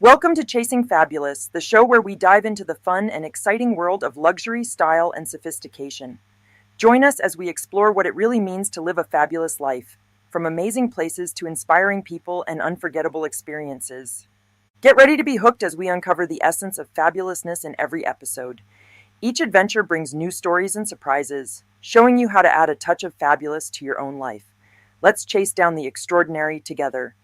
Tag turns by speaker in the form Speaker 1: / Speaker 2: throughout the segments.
Speaker 1: Welcome to Chasing Fabulous, the show where we dive into the fun and exciting world of luxury, style, and sophistication. Join us as we explore what it really means to live a fabulous life, from amazing places to inspiring people and unforgettable experiences. Get ready to be hooked as we uncover the essence of fabulousness in every episode. Each adventure brings new stories and surprises, showing you how to add a touch of fabulous to your own life. Let's chase down the extraordinary together.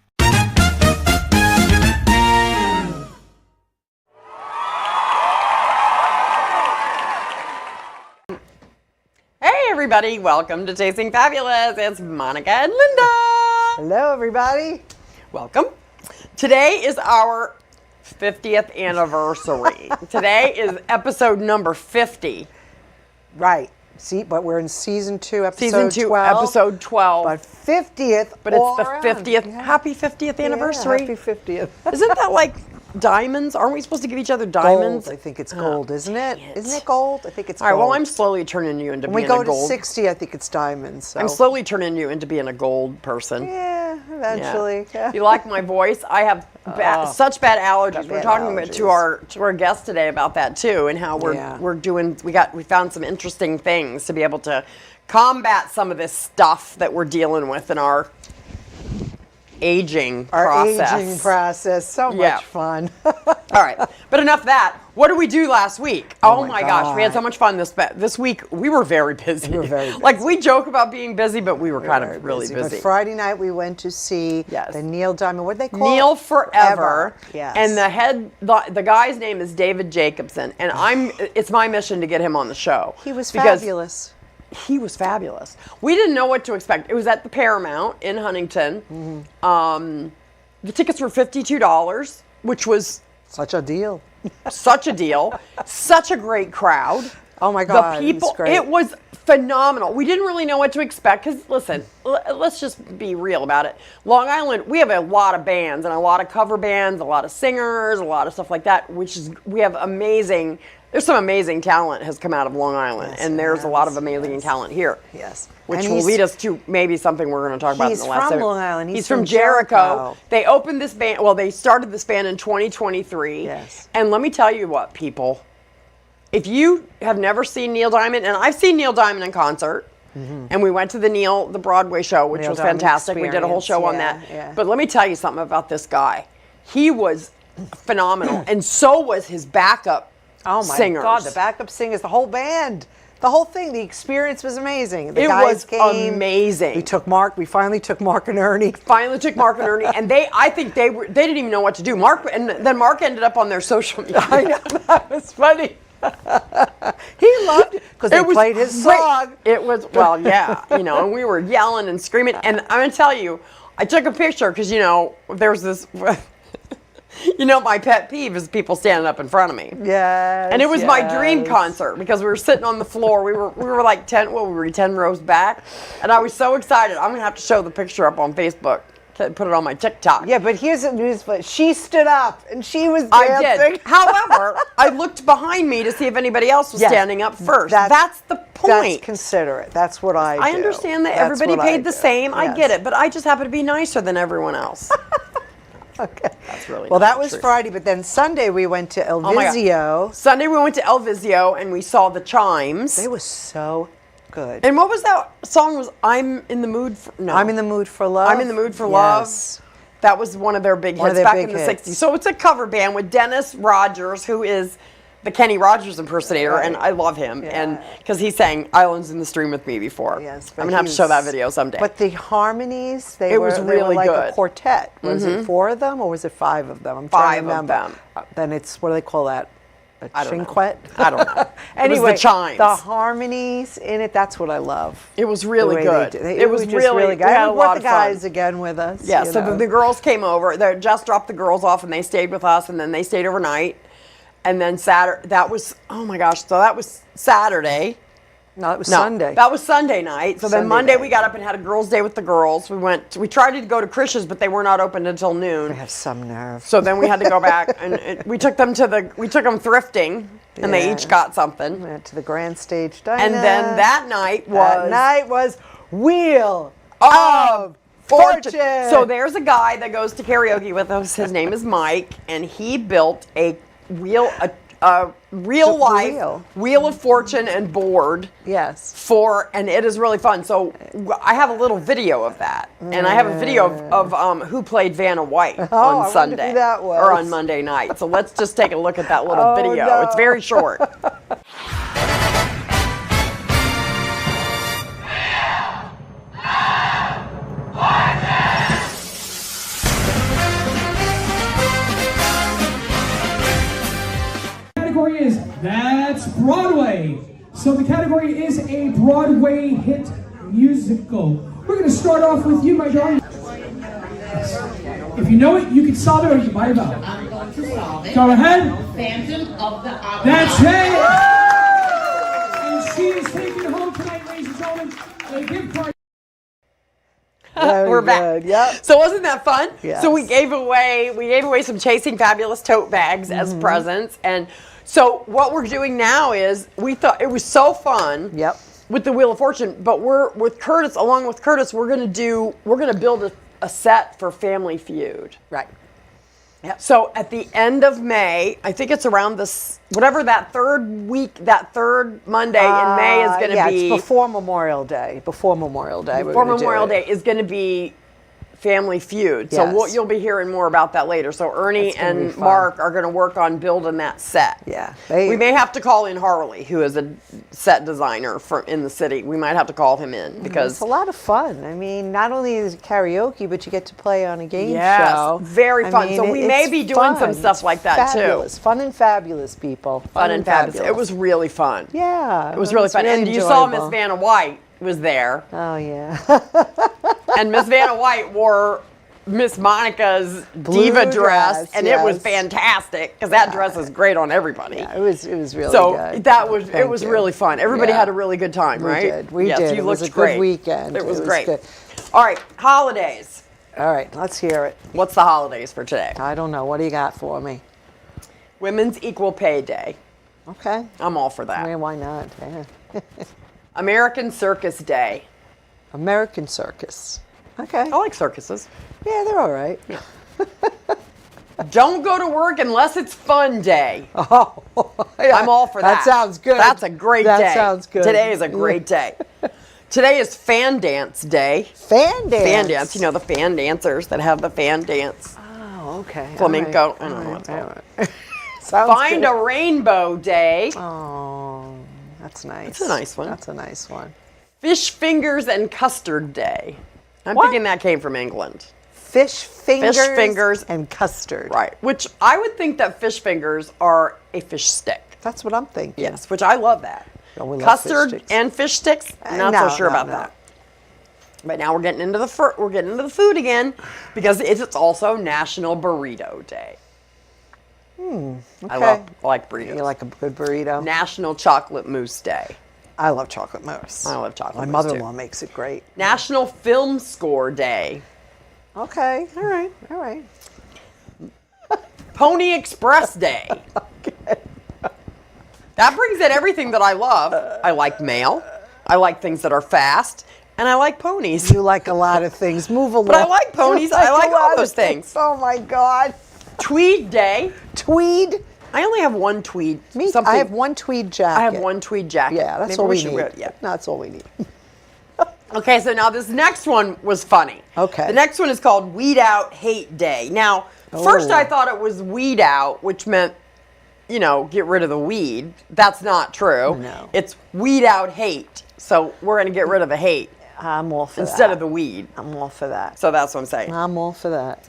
Speaker 2: Hey everybody, welcome to Chasing Fabulous. It's Monica and Linda.
Speaker 3: Hello everybody.
Speaker 2: Welcome. Today is our 50th anniversary. Today is episode number 50.
Speaker 3: Right. See, but we're in season 2, episode 12.
Speaker 2: Episode 12.
Speaker 3: But 50th.
Speaker 2: But it's the 50th. Yeah. Happy 50th anniversary.
Speaker 3: Yeah, happy 50th.
Speaker 2: Isn't that like diamonds? Aren't we supposed to give each other diamonds?
Speaker 3: Gold. I think it's gold, isn't it? Isn't it gold? I think it's gold.
Speaker 2: All right, well, I'm slowly turning you into being a gold.
Speaker 3: When we go to 60, I think it's diamonds. So.
Speaker 2: I'm slowly turning you into being a gold person.
Speaker 3: Yeah, eventually. Yeah.
Speaker 2: You like my voice? I have such bad allergies. We're talking about to our guest today about that too, and how we're doing. We found some interesting things to be able to combat some of this stuff that we're dealing with in our aging process.
Speaker 3: So much fun.
Speaker 2: All right, but enough of that. What did we do last week? Oh my gosh, we had so much fun this week. We were very busy. Like, we joke about being busy, but we were kind of really busy.
Speaker 3: But Friday night we went to see the Neil Diamond. What do they call it?
Speaker 2: Neil Forever.
Speaker 3: Yes.
Speaker 2: And the guy's name is David Jacobson, and it's my mission to get him on the show.
Speaker 3: He was fabulous.
Speaker 2: He was fabulous. We didn't know what to expect. It was at the Paramount in Huntington. Mm-hmm. The tickets were $52, which was
Speaker 3: such a deal.
Speaker 2: Such a deal. Such a great crowd.
Speaker 3: Oh my God.
Speaker 2: The people, it was phenomenal. We didn't really know what to expect because, listen, let's just be real about it. Long Island, we have a lot of bands and a lot of cover bands, a lot of singers, a lot of stuff like that, there's some amazing talent has come out of Long Island, and there's a lot of amazing talent here.
Speaker 3: Yes.
Speaker 2: Which will lead us to maybe something we're going to talk about in the last
Speaker 3: He's from Long Island.
Speaker 2: He's from Jericho. They opened this band, they started this band in 2023.
Speaker 3: Yes.
Speaker 2: And let me tell you what, people, if you have never seen Neil Diamond, and I've seen Neil Diamond in concert, and we went to the Broadway show, which was fantastic. We did a whole show on that. Yeah. But let me tell you something about this guy. He was phenomenal, and so was his backup singers.
Speaker 3: God, the backup singers, the whole band, the whole thing, the experience was amazing. The
Speaker 2: guys
Speaker 3: came,
Speaker 2: amazing.
Speaker 3: We finally took Mark and Ernie.
Speaker 2: And I think they didn't even know what to do. Mark ended up on their social media.
Speaker 3: I know, that was funny. He loved it because they played his song.
Speaker 2: It was, and we were yelling and screaming. And I'm going to tell you, I took a picture because, there's this... my pet peeve is people standing up in front of me.
Speaker 3: Yes.
Speaker 2: And it was my dream concert because we were sitting on the floor. We were like 10 rows back. And I was so excited. I'm going to have to show the picture up on Facebook to put it on my TikTok.
Speaker 3: Yeah, but here's the news. She stood up and she was dancing.
Speaker 2: I did. However, I looked behind me to see if anybody else was standing up first. That's the point.
Speaker 3: That's considerate. That's what I do.
Speaker 2: I understand that everybody paid the same. Yes. I get it. But I just happen to be nicer than everyone else.
Speaker 3: Okay.
Speaker 2: That's really
Speaker 3: that was Friday, but then Sunday we went to El Vizio.
Speaker 2: Sunday we went to El Vizio and we saw the Chimes.
Speaker 3: They were so good.
Speaker 2: And what was that song? I'm in the mood for love.
Speaker 3: I'm in the mood for
Speaker 2: love. That was one of their big hits back in the 60s. So it's a cover band with Dennis Rogers, who is the Kenny Rogers impersonator, and I love him, and because he sang "Islands in the Stream" with me before.
Speaker 3: Yes,
Speaker 2: I'm gonna have to show that video someday.
Speaker 3: But the harmonies, they were like a quartet. Was it 4 of them or was it 5 of them? I'm trying to remember.
Speaker 2: 5 of them.
Speaker 3: Then it's, what do they call that? A chinquet?
Speaker 2: I don't know.
Speaker 3: Anyway,
Speaker 2: it was the Chimes.
Speaker 3: The harmonies in it, that's what I love.
Speaker 2: It was really good.
Speaker 3: It was just really good.
Speaker 2: I
Speaker 3: brought the guys again with us.
Speaker 2: Yeah, so the girls came over. They just dropped the girls off and they stayed with us, and then they stayed overnight. And then Saturday, that was Saturday.
Speaker 3: No, it was Sunday.
Speaker 2: That was Sunday night. So then Monday we got up and had a girls' day with the girls. We tried to go to Krish's, but they were not open until noon.
Speaker 3: They have some nerve.
Speaker 2: So then we had to go back, and we took them thrifting, and they each got something.
Speaker 3: We went to the Grand Stage Diner.
Speaker 2: And then that night was
Speaker 3: Wheel of
Speaker 2: Fortune. So there's a guy that goes to karaoke with us. His name is Mike, and he built a real life Wheel of Fortune and board.
Speaker 3: Yes.
Speaker 2: And it is really fun. So I have a little video of that, and I have a video of who played Vanna White on Sunday
Speaker 3: who that was.
Speaker 2: or on Monday night. So let's just take a look at that little video. No. It's very short.
Speaker 4: Category is That's Broadway. So the category is a Broadway hit musical. We're going to start off with you, my darling. If you know it, you can solve it or you can buy it out.
Speaker 5: I'm going to solve it.
Speaker 4: Go ahead.
Speaker 5: Phantom of the Opera.
Speaker 4: That's it. And she is taking it home tonight, ladies and gentlemen. A gift card.
Speaker 2: We're back.
Speaker 3: Yep.
Speaker 2: So wasn't that fun?
Speaker 3: Yes.
Speaker 2: So we gave away some Chasing Fabulous tote bags as presents, and so what we're doing now is we thought it was so fun.
Speaker 3: Yep.
Speaker 2: With the Wheel of Fortune, but along with Curtis, we're gonna build a set for Family Feud.
Speaker 3: Right.
Speaker 2: Yep. So at the end of May, I think it's around whatever that third Monday in May is going to be.
Speaker 3: It's before Memorial Day. Before Memorial Day
Speaker 2: is going to be Family Feud.
Speaker 3: Yes.
Speaker 2: So you'll be hearing more about that later. So Ernie and Mark are going to work on building that set.
Speaker 3: Yeah.
Speaker 2: We may have to call in Harley, who is a set designer in the city. We might have to call him in because
Speaker 3: it's a lot of fun. I mean, not only is it karaoke, but you get to play on a game show.
Speaker 2: Very fun. So we may be doing some stuff like that too.
Speaker 3: Fun and fabulous, people.
Speaker 2: Fun and fabulous. It was really fun.
Speaker 3: Yeah.
Speaker 2: It was really fun. And you saw Miss Vanna White was there.
Speaker 3: Oh, yeah.
Speaker 2: And Miss Vanna White wore Miss Monica's diva dress, and it was fantastic because that dress is great on everybody.
Speaker 3: Yeah, it was really good.
Speaker 2: So it was really fun. Everybody had a really good time, right?
Speaker 3: We did.
Speaker 2: You
Speaker 3: it was
Speaker 2: looked
Speaker 3: a
Speaker 2: great.
Speaker 3: good weekend.
Speaker 2: It was great.
Speaker 3: Good.
Speaker 2: All right, holidays.
Speaker 3: All right, let's hear it.
Speaker 2: What's the holidays for today?
Speaker 3: I don't know. What do you got for me?
Speaker 2: Women's Equal Pay Day.
Speaker 3: Okay.
Speaker 2: I'm all for that.
Speaker 3: I mean, why not? Yeah.
Speaker 2: American Circus Day.
Speaker 3: American Circus. Okay.
Speaker 2: I like circuses.
Speaker 3: Yeah, they're all right.
Speaker 2: Yeah. Don't go to work unless it's fun day.
Speaker 3: Oh, yeah.
Speaker 2: I'm all for that.
Speaker 3: That sounds good.
Speaker 2: That's a great day.
Speaker 3: That sounds good.
Speaker 2: Today is a great day. Today is Fan Dance Day.
Speaker 3: Fan dance?
Speaker 2: Fan dance. You know, the fan dancers that have the fan dance.
Speaker 3: Oh, okay.
Speaker 2: Flamenco.
Speaker 3: Right.
Speaker 2: I don't know what's called.
Speaker 3: Find
Speaker 2: a Rainbow Day.
Speaker 3: Oh, that's nice.
Speaker 2: That's a nice one.
Speaker 3: That's a nice one.
Speaker 2: Fish Fingers and Custard Day. I'm thinking that came from England.
Speaker 3: Fish fingers
Speaker 2: and
Speaker 3: custard.
Speaker 2: Right. Which I would think that fish fingers are a fish stick.
Speaker 3: That's what I'm thinking.
Speaker 2: Yes, which I love that.
Speaker 3: Oh, we love
Speaker 2: Custard
Speaker 3: fish sticks.
Speaker 2: and fish sticks. Not so sure about that. But now we're getting into the food again because it's also National Burrito Day.
Speaker 3: Okay.
Speaker 2: I like burritos.
Speaker 3: You like a good burrito?
Speaker 2: National Chocolate Mousse Day.
Speaker 3: I love chocolate mousse.
Speaker 2: I love chocolate mousse.
Speaker 3: My mother-in-law makes it great.
Speaker 2: National Film Score Day.
Speaker 3: Okay. All right. All right.
Speaker 2: Pony Express Day.
Speaker 3: Okay.
Speaker 2: That brings in everything that I love. I like mail. I like things that are fast. And I like ponies.
Speaker 3: You like a lot of things. Move along.
Speaker 2: But I like ponies. I like all those things.
Speaker 3: Oh, my God.
Speaker 2: Tweed Day.
Speaker 3: Tweed?
Speaker 2: I only have one tweed.
Speaker 3: I have one tweed jacket.
Speaker 2: I have one tweed jacket.
Speaker 3: Yeah, that's all we need. That's all we need.
Speaker 2: Okay, so now this next one was funny.
Speaker 3: Okay.
Speaker 2: The next one is called Weed Out Hate Day. Now, first I thought it was weed out, which meant, get rid of the weed. That's not true.
Speaker 3: No.
Speaker 2: It's weed out hate. So we're going to get rid of the hate.
Speaker 3: I'm all for that.
Speaker 2: Instead of the weed.
Speaker 3: I'm all for that.
Speaker 2: So that's what I'm saying.
Speaker 3: I'm all for that.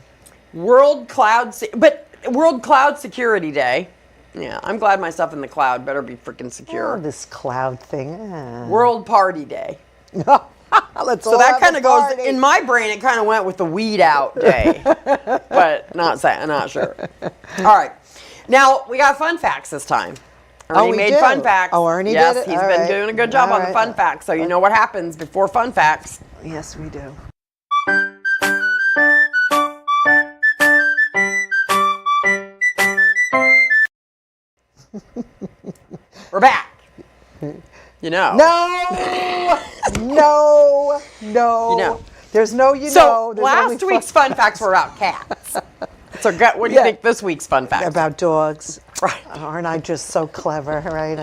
Speaker 2: World Cloud Security Day. Yeah, I'm glad my stuff in the cloud better be freaking secure.
Speaker 3: Oh, this cloud thing.
Speaker 2: World Party Day.
Speaker 3: So
Speaker 2: that kind of goes in my brain. It kind of went with the weed out day, but not sure. All right, now we got fun facts this time. Ernie made fun facts.
Speaker 3: Oh, Ernie
Speaker 2: did
Speaker 3: it.
Speaker 2: He's been doing a good job on the fun facts. So you know what happens before fun facts.
Speaker 3: Yes, we do.
Speaker 2: We're back. No.
Speaker 3: No. There's no, there's
Speaker 2: last week's fun facts were about cats. So what do you think this week's fun facts?
Speaker 3: About dogs.
Speaker 2: Right.
Speaker 3: Aren't I just so clever, right?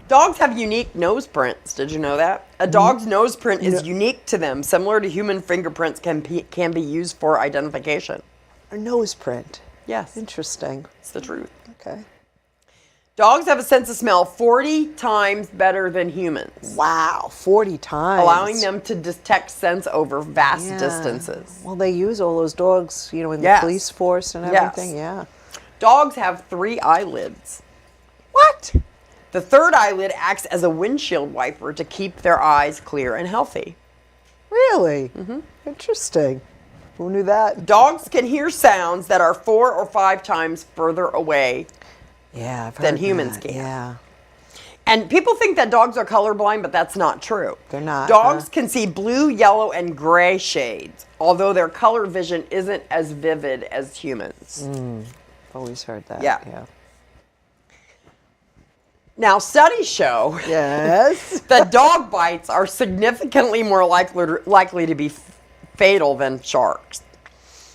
Speaker 2: Dogs have unique nose prints. Did you know that? A dog's nose print is unique to them, similar to human fingerprints can be used for identification.
Speaker 3: A nose print?
Speaker 2: Yes.
Speaker 3: Interesting.
Speaker 2: It's the truth.
Speaker 3: Okay.
Speaker 2: Dogs have a sense of smell 40 times better than humans.
Speaker 3: Wow, 40 times.
Speaker 2: Allowing them to detect scents over vast distances.
Speaker 3: Well, they use all those dogs, in the police force and everything.
Speaker 2: Yes. Yeah. Dogs have 3 eyelids.
Speaker 3: What?
Speaker 2: The third eyelid acts as a windshield wiper to keep their eyes clear and healthy.
Speaker 3: Really? Mm-hmm. Interesting. Who knew that?
Speaker 2: Dogs can hear sounds that are 4 or 5 times further away than humans can.
Speaker 3: Yeah.
Speaker 2: And people think that dogs are colorblind, but that's not true.
Speaker 3: They're not.
Speaker 2: Dogs can see blue, yellow, and gray shades, although their color vision isn't as vivid as humans.
Speaker 3: Always heard that.
Speaker 2: Yeah. Now, studies show that dog bites are significantly more likely to be fatal than sharks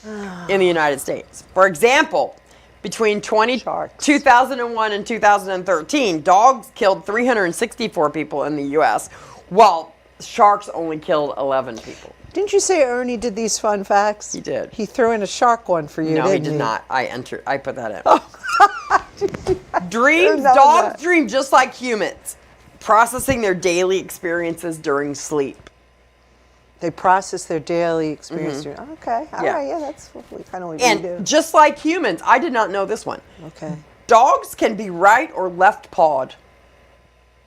Speaker 2: in the United States. For example, between 2001 and 2013, dogs killed 364 people in the U.S., while sharks only killed 11 people.
Speaker 3: Didn't you say Ernie did these fun facts?
Speaker 2: He did.
Speaker 3: He threw in a shark one for you,
Speaker 2: No,
Speaker 3: didn't
Speaker 2: he did not. I put that in.
Speaker 3: Oh.
Speaker 2: Dogs dream just like humans, processing their daily experiences during sleep.
Speaker 3: They process their daily experience. Okay. All right. Yeah, that's kind of what we do.
Speaker 2: And just like humans, I did not know this one.
Speaker 3: Okay.
Speaker 2: Dogs can be right or left pawed.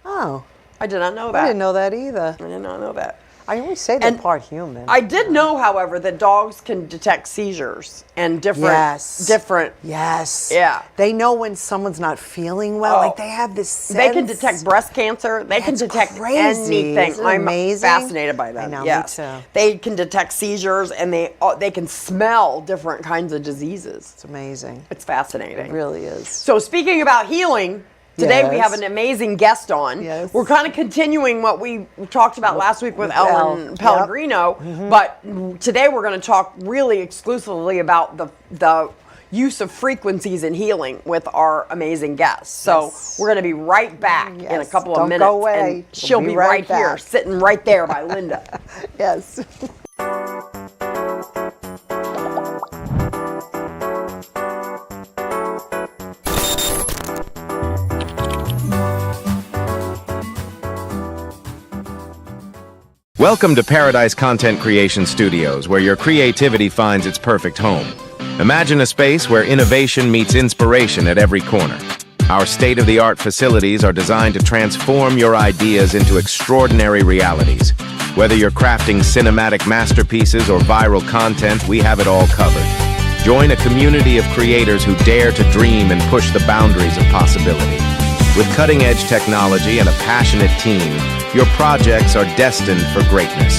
Speaker 3: Oh.
Speaker 2: I did not know that.
Speaker 3: I didn't know that either.
Speaker 2: I did not know that.
Speaker 3: I always say they're part human.
Speaker 2: I did know, however, that dogs can detect seizures and different.
Speaker 3: Yes.
Speaker 2: Yeah.
Speaker 3: They know when someone's not feeling well. Like they have this sense.
Speaker 2: They can detect breast cancer. They can detect anything.
Speaker 3: Isn't it amazing?
Speaker 2: I'm fascinated by that.
Speaker 3: I know,
Speaker 2: yes.
Speaker 3: me too.
Speaker 2: They can detect seizures and they can smell different kinds of diseases.
Speaker 3: It's amazing.
Speaker 2: It's fascinating.
Speaker 3: It really is.
Speaker 2: So speaking about healing. Today we have an amazing guest on.
Speaker 3: Yes.
Speaker 2: We're kind of continuing what we talked about last week with Ellen Pellegrino, but today we're going to talk really exclusively about the use of frequencies in healing with our amazing guest. So we're going to be right back in a couple of minutes.
Speaker 3: Don't go away.
Speaker 2: And she'll be right here, sitting right there by Linda.
Speaker 3: Yes.
Speaker 6: Welcome to Paradise Content Creation Studios, where your creativity finds its perfect home. Imagine a space where innovation meets inspiration at every corner. Our state-of-the-art facilities are designed to transform your ideas into extraordinary realities. Whether you're crafting cinematic masterpieces or viral content, we have it all covered. Join a community of creators who dare to dream and push the boundaries of possibility. With cutting-edge technology and a passionate team, your projects are destined for greatness.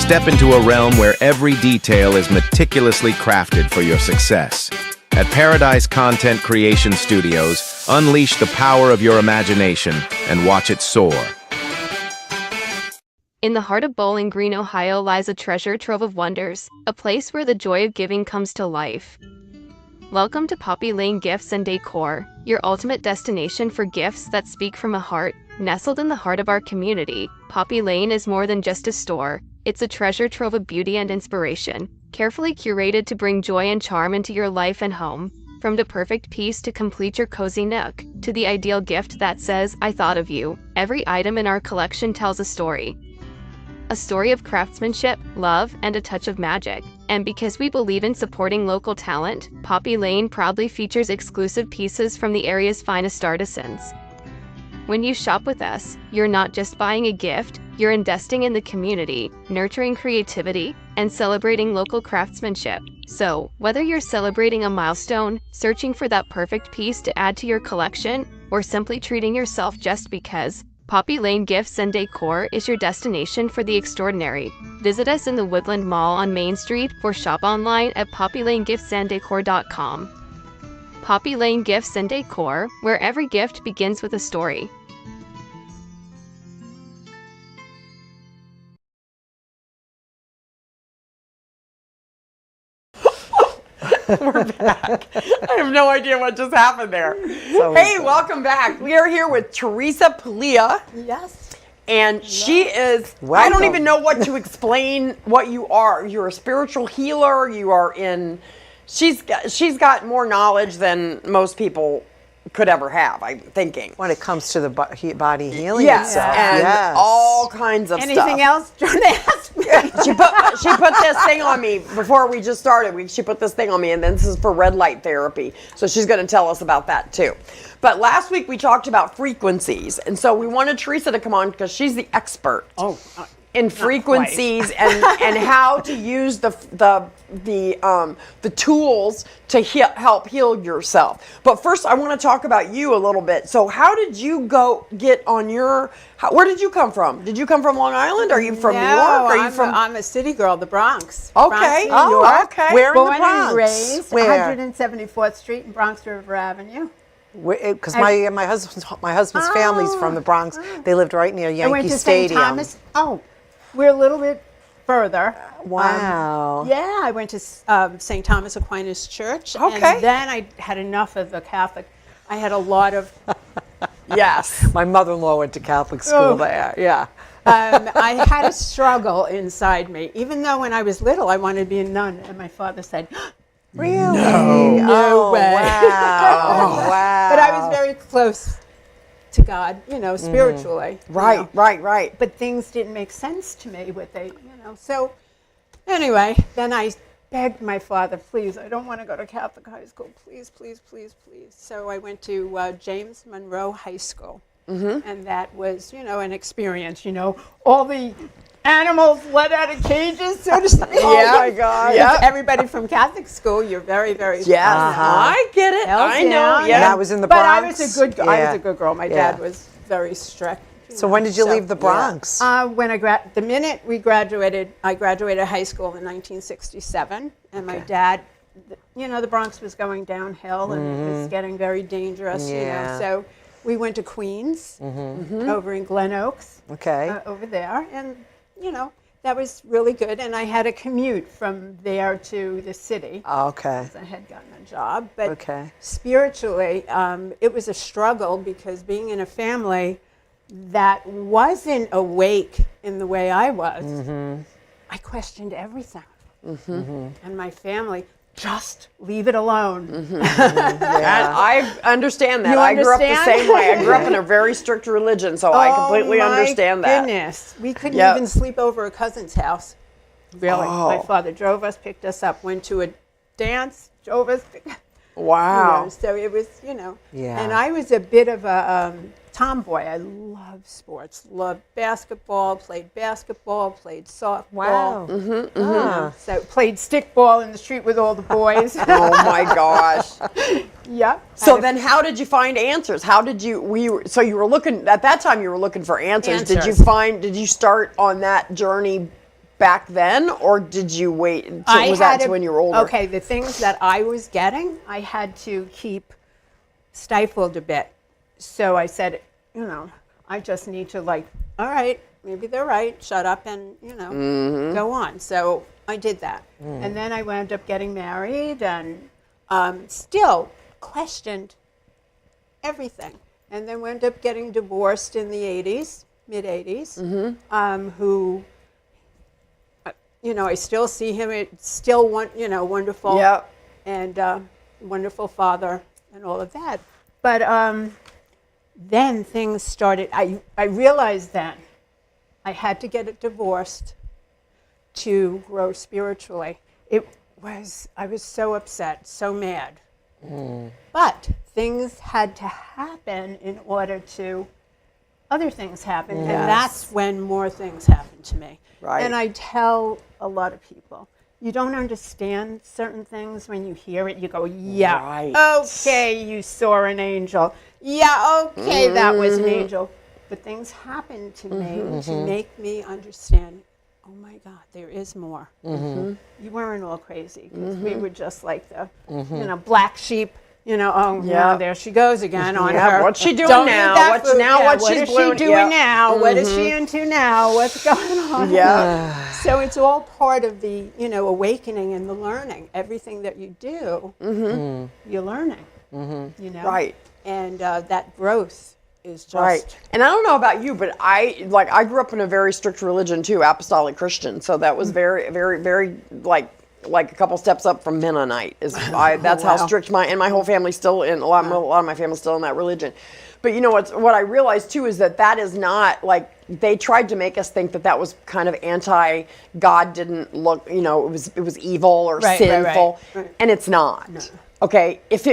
Speaker 6: Step into a realm where every detail is meticulously crafted for your success. At Paradise Content Creation Studios, unleash the power of your imagination and watch it soar.
Speaker 7: In the heart of Bowling Green, Ohio lies a treasure trove of wonders, a place where the joy of giving comes to life. Welcome to Poppy Lane Gifts and Decor, your ultimate destination for gifts that speak from a heart. Nestled in the heart of our community, Poppy Lane is more than just a store. It's a treasure trove of beauty and inspiration, carefully curated to bring joy and charm into your life and home. From the perfect piece to complete your cozy nook, to the ideal gift that says, "I thought of you," every item in our collection tells a story. A story of craftsmanship, love, and a touch of magic. And because we believe in supporting local talent, Poppy Lane proudly features exclusive pieces from the area's finest artisans. When you shop with us, you're not just buying a gift, you're investing in the community, nurturing creativity, and celebrating local craftsmanship. So, whether you're celebrating a milestone, searching for that perfect piece to add to your collection, or simply treating yourself just because, Poppy Lane Gifts and Decor is your destination for the extraordinary. Visit us in the Woodland Mall on Main Street or shop online at poppylanegiftsanddecor.com. Poppy Lane Gifts and Decor, where every gift begins with a story.
Speaker 2: We're back. I have no idea what just happened there. So hey, welcome back. We are here with Teresa Paglia.
Speaker 3: Yes.
Speaker 2: And she is, I don't even know what to explain what you are. You're a spiritual healer. You are in, she's got more knowledge than most people could ever have, I'm thinking.
Speaker 3: When it comes to the body healing
Speaker 2: yes,
Speaker 3: itself.
Speaker 2: And all kinds of
Speaker 8: Anything
Speaker 2: stuff.
Speaker 8: else? Don't ask me.
Speaker 2: She put this thing on me before we just started. She put this thing on me, and then this is for red light therapy. So she's going to tell us about that too. But last week we talked about frequencies, and so we wanted Teresa to come on because she's the expert in frequencies and how to use the tools to help heal yourself. But first, I want to talk about you a little bit. So, how did you get on your? Where did you come from? Did you come from Long Island? Are you from New York? Are you
Speaker 8: I'm a city girl, the Bronx.
Speaker 2: Okay.
Speaker 8: Bronx, New York.
Speaker 2: Okay.
Speaker 3: Where in
Speaker 8: Born
Speaker 3: the Bronx?
Speaker 8: and raised,
Speaker 3: Where?
Speaker 8: 174th Street and Bronx River Avenue.
Speaker 3: Because my husband's family's from the Bronx. They lived right near Yankee
Speaker 8: I went to
Speaker 3: Stadium.
Speaker 8: St. Thomas. Oh, we're a little bit further.
Speaker 3: Wow.
Speaker 8: Yeah, I went to St. Thomas Aquinas Church.
Speaker 2: Okay.
Speaker 8: And then I had enough of the Catholic. I had a lot of.
Speaker 2: Yes.
Speaker 3: My mother-in-law went to Catholic school there. Yeah.
Speaker 8: I had a struggle inside me. Even though when I was little, I wanted to be a nun. And my father said,
Speaker 3: Really?
Speaker 8: No way.
Speaker 3: Wow. Wow.
Speaker 8: But I was very close to God, spiritually.
Speaker 2: Right.
Speaker 8: But things didn't make sense to me, So anyway, then I begged my father, please, I don't want to go to Catholic high school. Please, please, please, please. So I went to James Monroe High School. Mm-hmm. And that was, an experience, all the animals let out of cages, so to speak.
Speaker 2: Oh my God.
Speaker 8: Yeah. Everybody from Catholic school, you're very, very
Speaker 2: I get it. I know.
Speaker 3: Yeah. And I was in the
Speaker 8: But
Speaker 3: Bronx.
Speaker 8: I was a good girl. My dad was very strict.
Speaker 3: So when did you leave the Bronx?
Speaker 8: When the minute we graduated, I graduated high school in 1967, and my dad, the Bronx was going downhill and it was getting very dangerous. So we went to Queens, over in Glen Oaks.
Speaker 3: Okay.
Speaker 8: Over there, and that was really good. And I had a commute from there to the city.
Speaker 3: Okay.
Speaker 8: I had gotten a job, but spiritually, it was a struggle because being in a family that wasn't awake in the way I was, I questioned everything. And my family, just leave it alone.
Speaker 2: And I understand that. I grew up the same way. I grew up in a very strict religion, so I completely understand that.
Speaker 8: Oh, my goodness. We couldn't even sleep over a cousin's house. Really. My father drove us, picked us up, went to a dance, drove us.
Speaker 2: Wow.
Speaker 8: So it was,
Speaker 3: Yeah.
Speaker 8: And I was a bit of a tomboy. I loved sports, loved basketball, played softball.
Speaker 3: Wow.
Speaker 8: So played stickball in the street with all the boys.
Speaker 2: Oh my gosh.
Speaker 8: Yep.
Speaker 2: So then how did you find answers? How did you, so you were looking, at that time you were looking for answers. Did you start on that journey back then, or did you wait until, was that when you were older?
Speaker 8: Okay, the things that I was getting, I had to keep stifled a bit. So I said, I just need to all right, maybe they're right, shut up and, go on. So I did that. And then I wound up getting married and still questioned everything. And then wound up getting divorced in the 80s, mid-80s, who, I still see him, it's still wonderful.
Speaker 2: Yep.
Speaker 8: And wonderful father and all of that. But then things started, I realized then I had to get it divorced to grow spiritually. I was so upset, so mad. But things had to happen in order to, other things happened. And that's when more things happened to me.
Speaker 2: Right.
Speaker 8: And I tell a lot of people, you don't understand certain things. When you hear it, you go, yeah,
Speaker 2: right.
Speaker 8: Okay, you saw an angel. Yeah, okay, that was an angel. But things happened to me to make me understand, oh my God, there is more. You weren't all crazy. We were just like the black sheep, now there she goes again on her.
Speaker 2: What's she doing now? What is she
Speaker 8: doing now? What is she into now? What's going on?
Speaker 2: Yeah.
Speaker 8: So it's all part of the, awakening and the learning. Everything that you do, you're learning.
Speaker 2: Right.
Speaker 8: And that growth is just
Speaker 2: right. And I don't know about you, but I grew up in a very strict religion too, apostolic Christian. So that was very, very, very like a couple steps up from Mennonite. That's how strict my whole family still in a lot of my family's still in that religion. But what I realized too is that is not like, they tried to make us think that was kind of God didn't look, it was evil or sinful, and it's not. No. Okay, if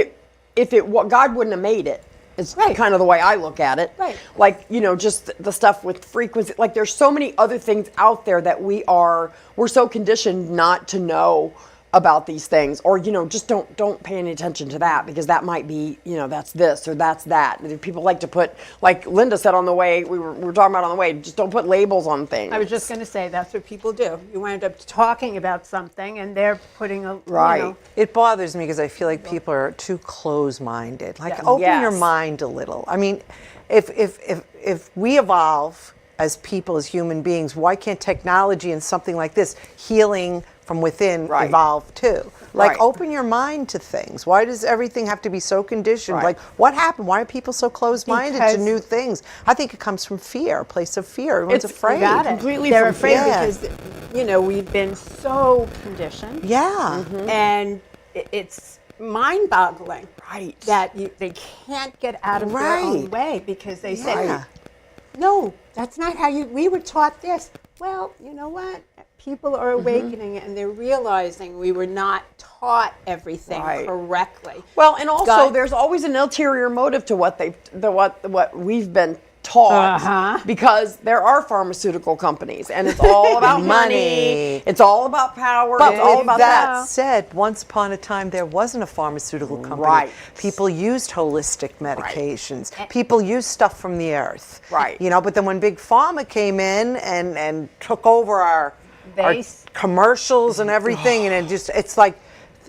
Speaker 2: God wouldn't have made it. It's kind of the way I look at it. Right. Like, just the stuff with frequency. Like, there's so many other things out there that we're so conditioned not to know about these things, or just don't pay any attention to that, because that might be that's this or that's that. And people like to put, like Linda said on the way, we were talking about on the way, just don't put labels on things.
Speaker 8: I was just going to say that's what people do. You wind up talking about something and they're putting a
Speaker 3: It bothers me because I feel like people are too close-minded. Like open your mind a little. I mean, if we evolve as people, as human beings, why can't technology and something like this, healing from within, evolve too? Like, open your mind to things. Why does everything have to be so conditioned? Like, what happened? Why are people so closed-minded to new things? I think it comes from fear, a place of fear. Everyone's afraid.
Speaker 8: They're afraid because, we've been so conditioned.
Speaker 3: Yeah.
Speaker 8: And it's mind-boggling that they can't get out of their own way, because they say, no, that's not how we were taught this. Well, you know what? People are awakening and they're realizing we were not taught everything correctly.
Speaker 2: Well, and also there's always an ulterior motive to what we've been taught, because there are pharmaceutical companies and it's all about money. It's all about power.
Speaker 3: But
Speaker 2: it's all about
Speaker 3: that said, once upon a time there wasn't a pharmaceutical company. People used holistic medications. People used stuff from the earth. But then when Big Pharma came in and took over our commercials and everything, and it's like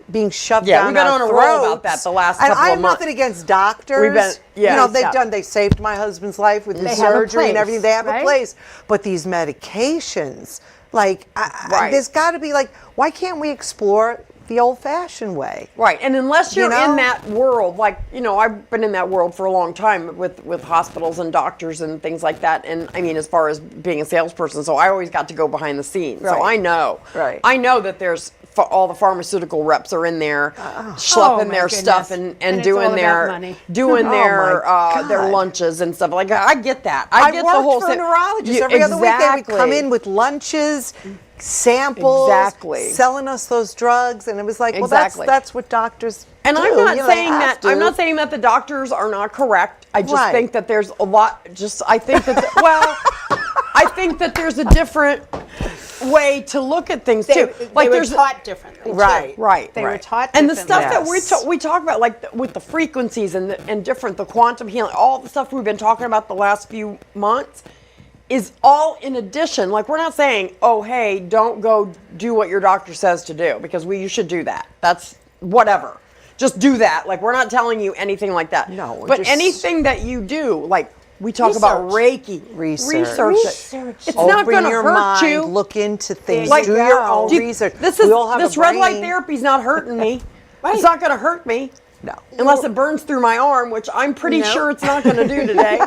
Speaker 3: being shoved down our throats.
Speaker 2: We've been on a roll about that the last couple of months.
Speaker 3: And I have nothing against doctors. They saved my husband's life with the surgery and everything. They have a place. But these medications, there's got to be why can't we explore the old-fashioned way?
Speaker 2: Right, and unless you're in that world, I've been in that world for a long time with hospitals and doctors and things like that, and I mean, as far as being a salesperson, so I always got to go behind the scenes. So I know. I know that there's all the pharmaceutical reps are in there, schlepping their stuff and doing their lunches and stuff. Like, I get that. I get the whole
Speaker 3: thing. Neurologists every other week they would come in with lunches, samples, selling us those drugs, and it was like, well, that's what doctors
Speaker 2: do. And I'm not saying that the doctors are not correct. I just think that there's a lot. I think that there's a different way to look at things too.
Speaker 8: They were taught differently.
Speaker 2: Right.
Speaker 8: They were taught
Speaker 2: differently. And the stuff that we talk about, like with the frequencies and the quantum healing, all the stuff we've been talking about the last few months, is all in addition. Like, we're not saying, oh, hey, don't go do what your doctor says to do, because you should do that. That's whatever. Just do that. Like, we're not telling you anything like that.
Speaker 3: No.
Speaker 2: But anything that you do, like, we talk about Reiki. Research. It's not going to hurt you.
Speaker 3: Look into things. Do your own research.
Speaker 2: This red light therapy is not hurting me. It's not going to hurt me.
Speaker 3: No.
Speaker 2: Unless it burns through my arm, which I'm pretty sure it's not going to do today.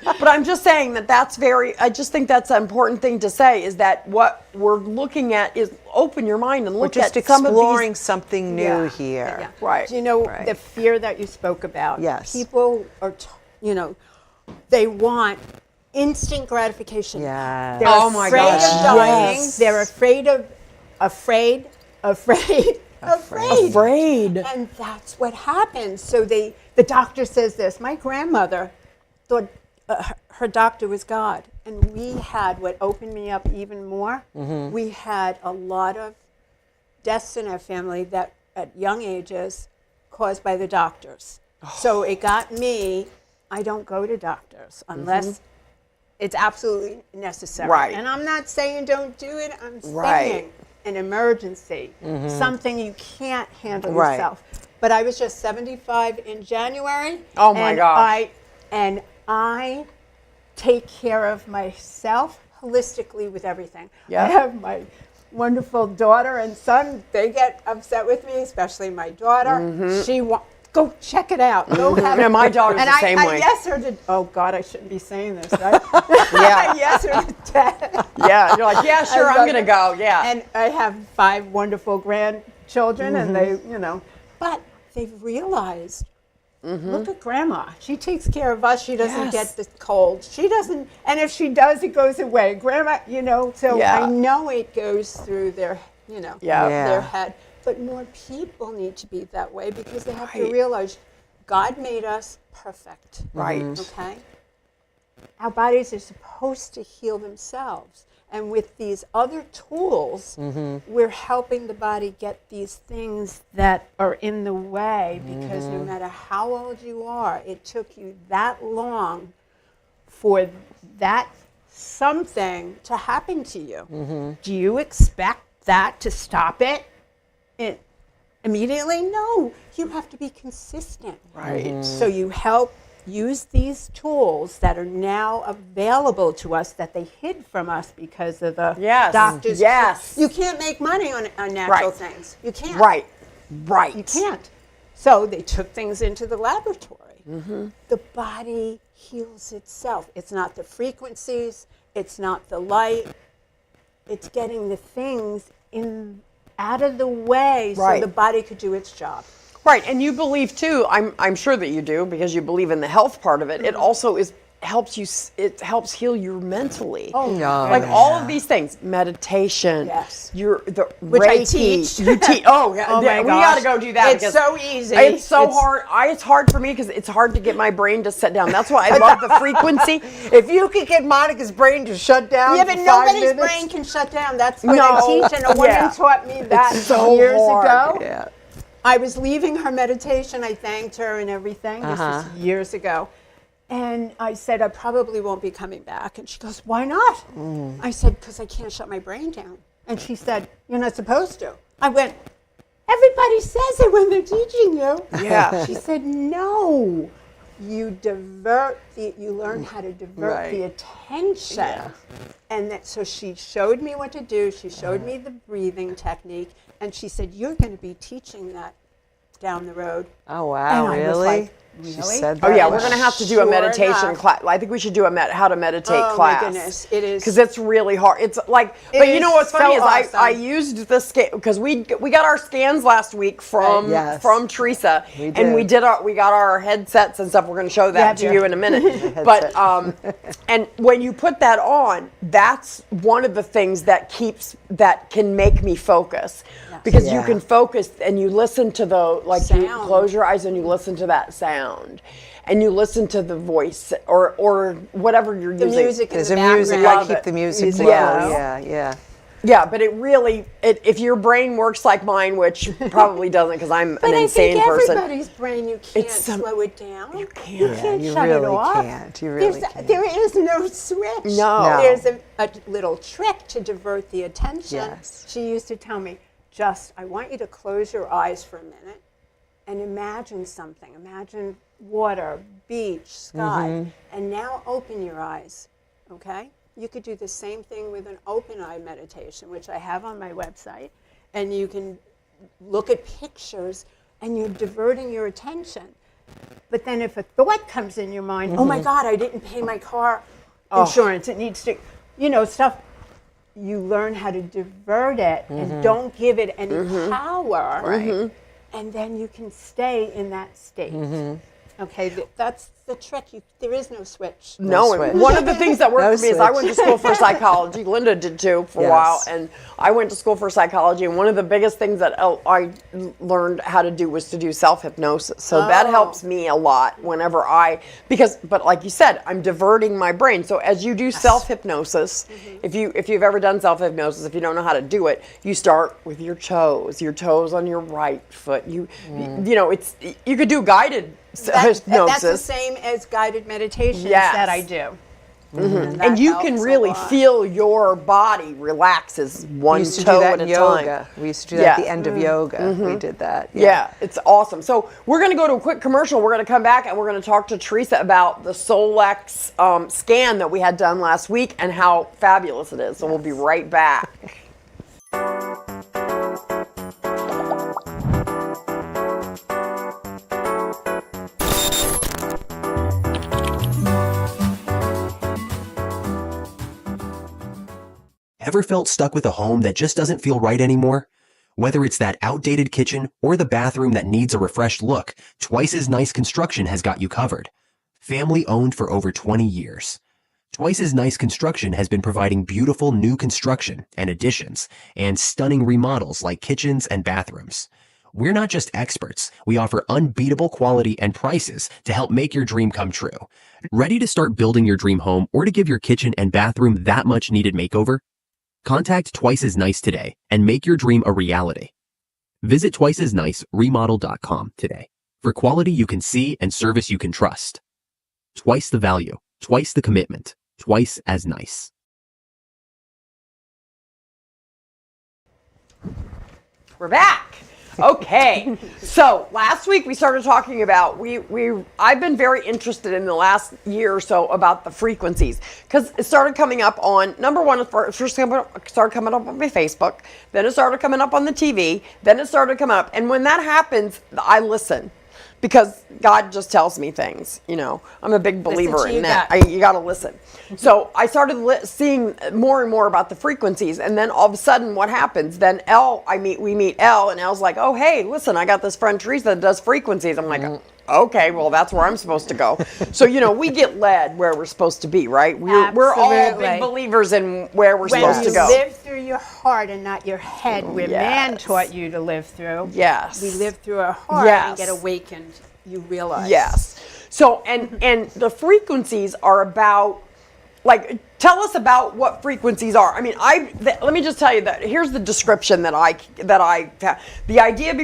Speaker 2: But I'm just saying I just think that's an important thing to say, is that what we're looking at is open your mind and look at some of these.
Speaker 3: Exploring something new here.
Speaker 8: Yeah. Right. Do you know the fear that you spoke about?
Speaker 3: Yes.
Speaker 8: People are, they want instant gratification.
Speaker 3: Yeah.
Speaker 8: They're afraid of dying. Yes. They're afraid. And that's what happens. So the doctor says this. My grandmother thought her doctor was God. And we had, what opened me up even more, we had a lot of deaths in our family that at young ages caused by the doctors. So it got me, I don't go to doctors unless it's absolutely necessary. And I'm not saying don't do it. I'm saying an emergency, something you can't handle yourself. but I was just 75 in January.
Speaker 2: Oh my gosh.
Speaker 8: I take care of myself holistically with everything.
Speaker 2: Yeah.
Speaker 8: I have my wonderful daughter and son. They get upset with me, especially my daughter. She go check it out. Go have
Speaker 2: Yeah, my daughter's the same way.
Speaker 8: I yes her to. Oh God, I shouldn't be saying this, right?
Speaker 2: Yeah.
Speaker 8: Yes her to death.
Speaker 2: Yeah, you're like, yeah, sure, I'm gonna go. Yeah.
Speaker 8: And I have 5 wonderful grandchildren, and they, but they've realized. Look at Grandma. She takes care of us. She doesn't get the cold. She doesn't, and if she does, it goes away. Grandma, so I know it goes through their, their head. But more people need to be that way because they have to realize God made us perfect.
Speaker 2: Right.
Speaker 8: Okay? Our bodies are supposed to heal themselves. And with these other tools, we're helping the body get these things that are in the way because no matter how old you are, it took you that long for that something to happen to you. Do you expect that to stop it immediately? No. You have to be consistent.
Speaker 2: Right.
Speaker 8: So you help use these tools that are now available to us that they hid from us because of the doctors.
Speaker 2: Yes.
Speaker 8: You can't make money on natural things. You can't.
Speaker 2: Right.
Speaker 8: You can't. So they took things into the laboratory. The body heals itself. It's not the frequencies. It's not the light. It's getting the things out of the way so the body could do its job.
Speaker 2: Right, and you believe too. I'm sure that you do because you believe in the health part of it. It also helps you. It helps heal you mentally.
Speaker 8: Oh no!
Speaker 2: Like all of these things, meditation.
Speaker 8: Yes.
Speaker 2: Which
Speaker 8: I
Speaker 2: Reiki.
Speaker 8: teach.
Speaker 2: You teach. Oh,
Speaker 8: Oh my
Speaker 2: we
Speaker 8: gosh.
Speaker 2: got to go do that.
Speaker 8: It's so easy.
Speaker 2: It's so hard. It's hard for me because it's hard to get my brain to set down. That's why I love the frequency.
Speaker 3: If you could get Monica's brain to shut down,
Speaker 8: Yeah, but
Speaker 3: for 5
Speaker 8: nobody's
Speaker 3: minutes,
Speaker 8: brain can shut down. That's what I teach, and a woman taught me that
Speaker 2: so
Speaker 8: years
Speaker 2: hard.
Speaker 8: ago.
Speaker 3: Yeah.
Speaker 8: I was leaving her meditation. I thanked her and everything. This was years ago. And I said, I probably won't be coming back. And she goes, why not? I said, because I can't shut my brain down. And she said, you're not supposed to. I went, everybody says it when they're teaching you.
Speaker 2: Yeah.
Speaker 8: She said, no. You learn how to divert the attention. Yeah. And so she showed me what to do. She showed me the breathing technique. And she said, you're going to be teaching that down the road.
Speaker 3: Oh, wow,
Speaker 8: and
Speaker 3: really?
Speaker 8: I was like,
Speaker 3: She
Speaker 8: really?
Speaker 3: said
Speaker 2: Oh
Speaker 3: that?
Speaker 2: yeah, we're gonna have to do a
Speaker 8: Sure
Speaker 2: meditation
Speaker 8: enough.
Speaker 2: class. I think we should do a how to meditate
Speaker 8: Oh,
Speaker 2: class.
Speaker 8: my goodness, it is.
Speaker 2: Because it's really hard. It's like,
Speaker 8: It
Speaker 2: but you know
Speaker 8: is
Speaker 2: what's funny
Speaker 8: so
Speaker 2: is
Speaker 8: awesome.
Speaker 2: I used the scan because we got our scans last week from
Speaker 3: Yes.
Speaker 2: from Teresa,
Speaker 3: We
Speaker 2: and we
Speaker 3: did.
Speaker 2: got our headsets and stuff. We're gonna show that to
Speaker 8: Yeah.
Speaker 2: you in a minute. But and when you put that on, that's one of the things that can make me focus. Because you
Speaker 3: Yeah.
Speaker 2: can focus and you listen to the you
Speaker 8: Sound.
Speaker 2: close your eyes and you listen to that sound, and you listen to the voice or whatever you're
Speaker 8: The
Speaker 2: using.
Speaker 8: music in
Speaker 3: There's
Speaker 8: the
Speaker 3: a
Speaker 8: background.
Speaker 3: music. I
Speaker 2: Love
Speaker 3: keep
Speaker 2: it.
Speaker 3: the music
Speaker 8: Music
Speaker 3: low.
Speaker 2: low.
Speaker 3: Yeah.
Speaker 2: Yeah, but it really if your brain works like mine, which probably doesn't because I'm
Speaker 8: But
Speaker 2: an
Speaker 8: I
Speaker 2: insane
Speaker 8: think
Speaker 2: person.
Speaker 8: everybody's brain, you can't
Speaker 2: It's
Speaker 8: slow it down.
Speaker 2: You can't.
Speaker 8: You can't
Speaker 3: you
Speaker 8: shut it
Speaker 3: really
Speaker 8: off.
Speaker 3: can't. You really can't.
Speaker 8: There is no switch.
Speaker 2: No.
Speaker 8: There's a little trick to divert the attention.
Speaker 3: Yes.
Speaker 8: She used to tell me, I want you to close your eyes for a minute and imagine something. Imagine water, beach, sky. And now open your eyes, okay? You could do the same thing with an open eye meditation, which I have on my website. And you can look at pictures and you're diverting your attention. But then if a thought comes in your mind, oh my God, I didn't pay my car insurance. It needs to, stuff. You learn how to divert it and don't give it any power. Right. And then you can stay in that state. Okay, that's the trick. There is no switch.
Speaker 2: No, and one of the things that worked for me is I went to school for psychology. Linda did too for a while, and I went to school for psychology. And one of the biggest things that I learned how to do was to do self-hypnosis. So that helps me a lot whenever but like you said, I'm diverting my brain. So as you do self-hypnosis, if you've ever done self-hypnosis, if you don't know how to do it, you start with your toes on your right foot. You could do guided hypnosis.
Speaker 8: That's the same as guided meditations that I do.
Speaker 2: And you can really feel your body relax as one toe at a time.
Speaker 3: We used to do that at the end of yoga. We did that.
Speaker 2: Yeah, it's awesome. So we're going to go to a quick commercial. We're going to come back and we're going to talk to Teresa about the Solex scan that we had done last week and how fabulous it is. So we'll be right back.
Speaker 9: Ever felt stuck with a home that just doesn't feel right anymore? Whether it's that outdated kitchen or the bathroom that needs a refreshed look, Twice as Nice Construction has got you covered. Family owned for over 20 years. Twice as Nice Construction has been providing beautiful new construction and additions and stunning remodels like kitchens and bathrooms. We're not just experts, we offer unbeatable quality and prices to help make your dream come true. Ready to start building your dream home or to give your kitchen and bathroom that much needed makeover? Contact Twice as Nice today and make your dream a reality. Visit twiceasniceremodel.com today for quality you can see and service you can trust. Twice the value, twice the commitment, Twice as Nice.
Speaker 2: We're back. Okay, so last week we started talking about I've been very interested in the last year or so about the frequencies because it started coming up on number one. It first started coming up on my Facebook, then it started coming up on the TV, then it started coming up, and when that happens, I listen. Because God just tells me things, you know. I'm a big believer in that. You got to listen. So I started seeing more and more about the frequencies, and then all of a sudden, what happens? Then we meet Elle, and Elle's like, "Oh, hey, listen, I got this friend Teresa that does frequencies." I'm like, "Okay, well, that's where I'm supposed to go." So we get led where we're supposed to be, right? We're all big believers in where we're supposed to go.
Speaker 8: When you live through your heart and not your head, where man taught you to live through.
Speaker 2: Yes.
Speaker 8: We live through our heart and get awakened. You realize.
Speaker 2: Yes. So, and the frequencies are about, tell us about what frequencies are. I mean, let me just tell you that here's the description that I the idea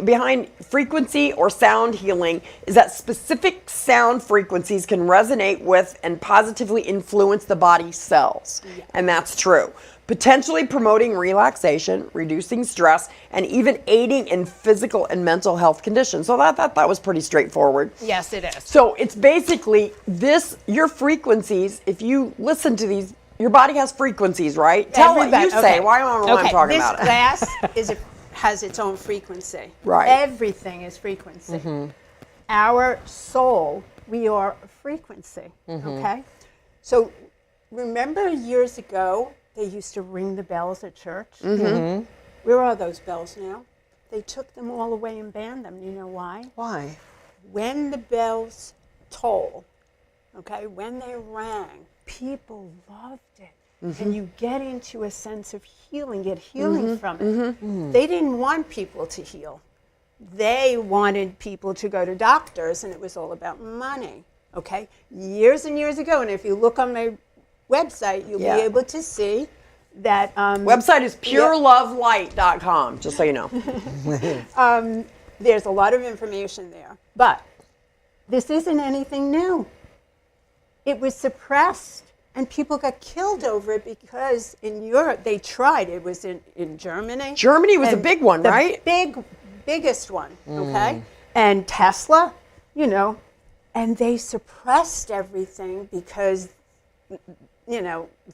Speaker 2: behind frequency or sound healing is that specific sound frequencies can resonate with and positively influence the body's cells. Yeah. And that's true. Potentially promoting relaxation, reducing stress, and even aiding in physical and mental health conditions. So that was pretty straightforward.
Speaker 8: Yes, it is.
Speaker 2: So it's basically your frequencies, if you listen to these, your body has frequencies, right? Tell what you say. Why don't know what I'm talking about.
Speaker 8: This glass has its own frequency.
Speaker 2: Right.
Speaker 8: Everything is frequency. Mm-hmm. Our soul, we are a frequency, okay? So remember years ago, they used to ring the bells at church. Mm-hmm. Where are those bells now? They took them all away and banned them. You know why?
Speaker 3: Why?
Speaker 8: When the bells toll, okay, when they rang, people loved it. Mm-hmm. And you get into a sense of healing, get healing from it. Mm-hmm. They didn't want people to heal. They wanted people to go to doctors, and it was all about money, okay? Years and years ago, and if you look on my website, you'll be able to see that
Speaker 2: website is purelovelight.com, just so you know.
Speaker 8: There's a lot of information there, but this isn't anything new. It was suppressed and people got killed over it because in Europe they tried. It was in Germany.
Speaker 2: Germany was a big one, right?
Speaker 8: Biggest one, okay? And Tesla, and they suppressed everything because